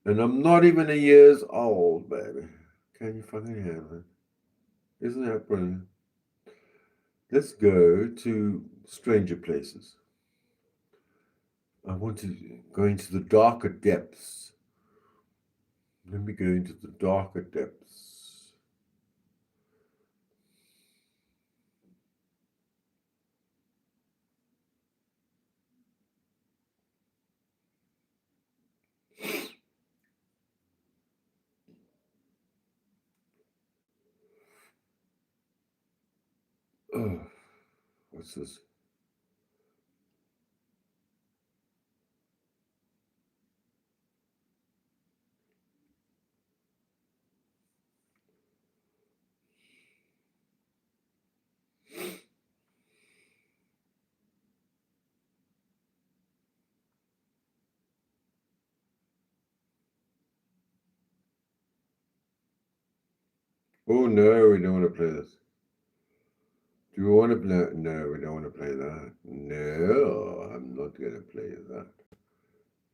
And I'm not even a years old, baby. Can you fucking handle it? Isn't that brilliant? Let's go to stranger places. I want to go into the darker depths. Let me go into the darker depths. Oh, what's this? Oh no, we don't want to play this. Do we want to play? No, we don't want to play that. No, I'm not going to play that.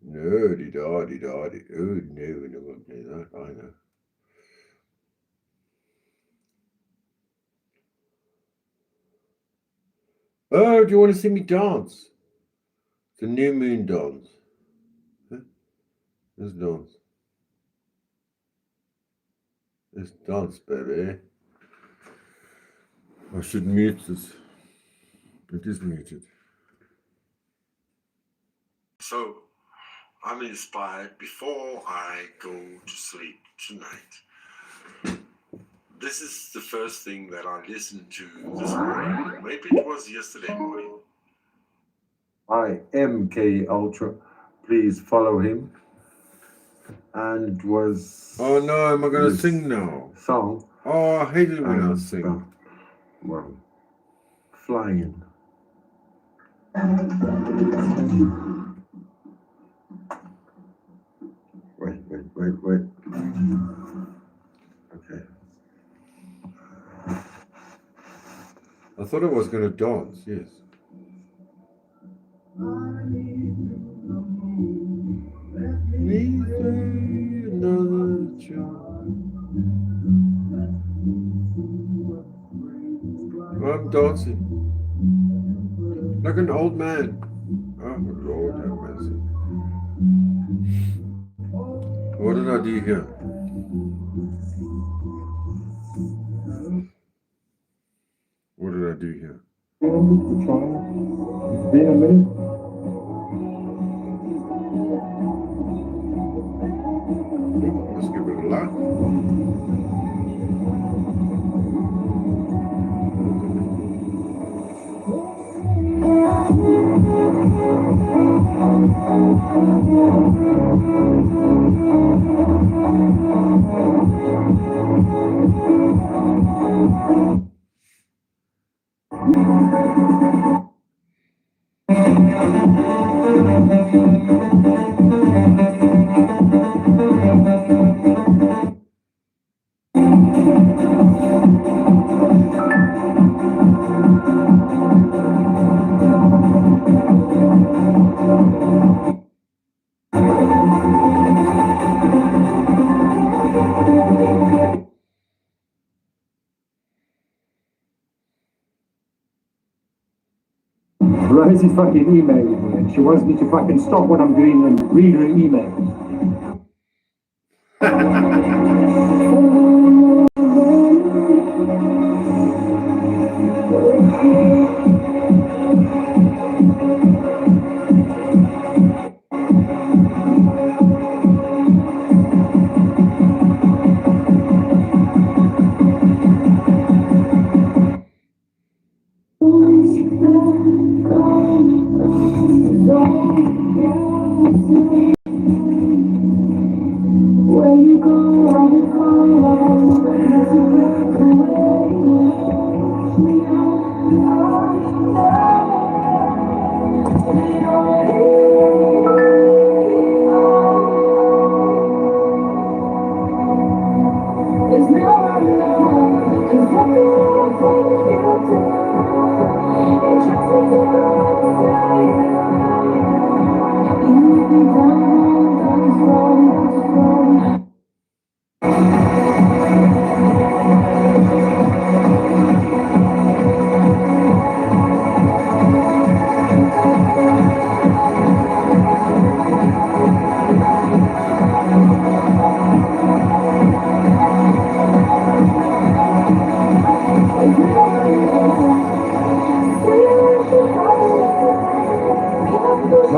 No, dee-da-dee-da-dee. Oh no, we're not going to play that either. Oh, do you want to see me dance? The new moon dance. Huh? Let's dance. Let's dance, baby. I should mute this. It is muted. So, I'm inspired before I go to sleep tonight. This is the first thing that I listened to this morning. Maybe it was yesterday morning. I am K Ultra. Please follow him. And it was. Oh no, am I going to sing now? Song. Oh, I hate it when I sing. Well, flying. Wait. Okay. I thought I was going to dance, yes. I'm dancing like an old man. Oh Lord have mercy. What did I do here? What did I do here? It's been a minute. Let's give it a laugh. Rose is fucking emailing me and she wants me to fucking stop what I'm doing and read her emails.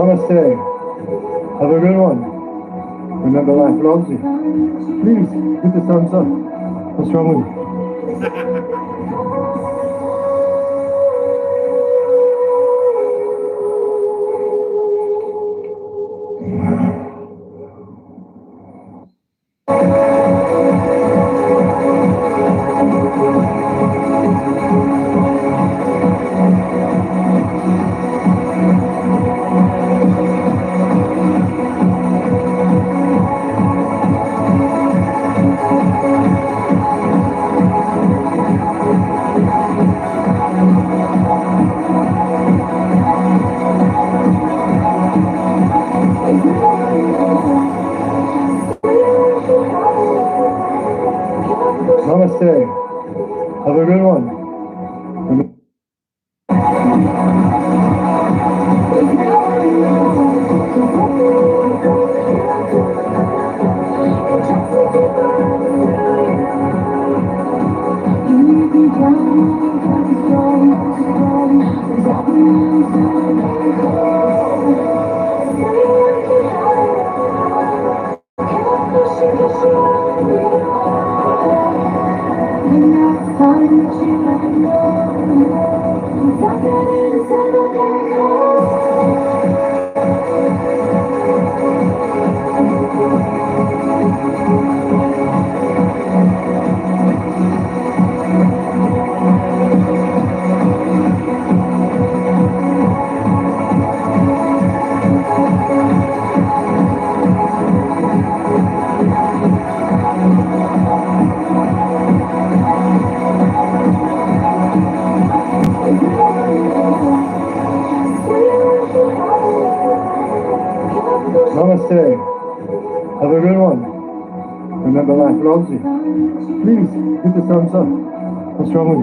Namaste. Have a good one. Remember, life loves you. Please, hit the thumbs up. What's wrong with you? Namaste. Have a good one. Namaste. Have a good one. Remember, life loves you. Please, hit the thumbs up. What's wrong with you?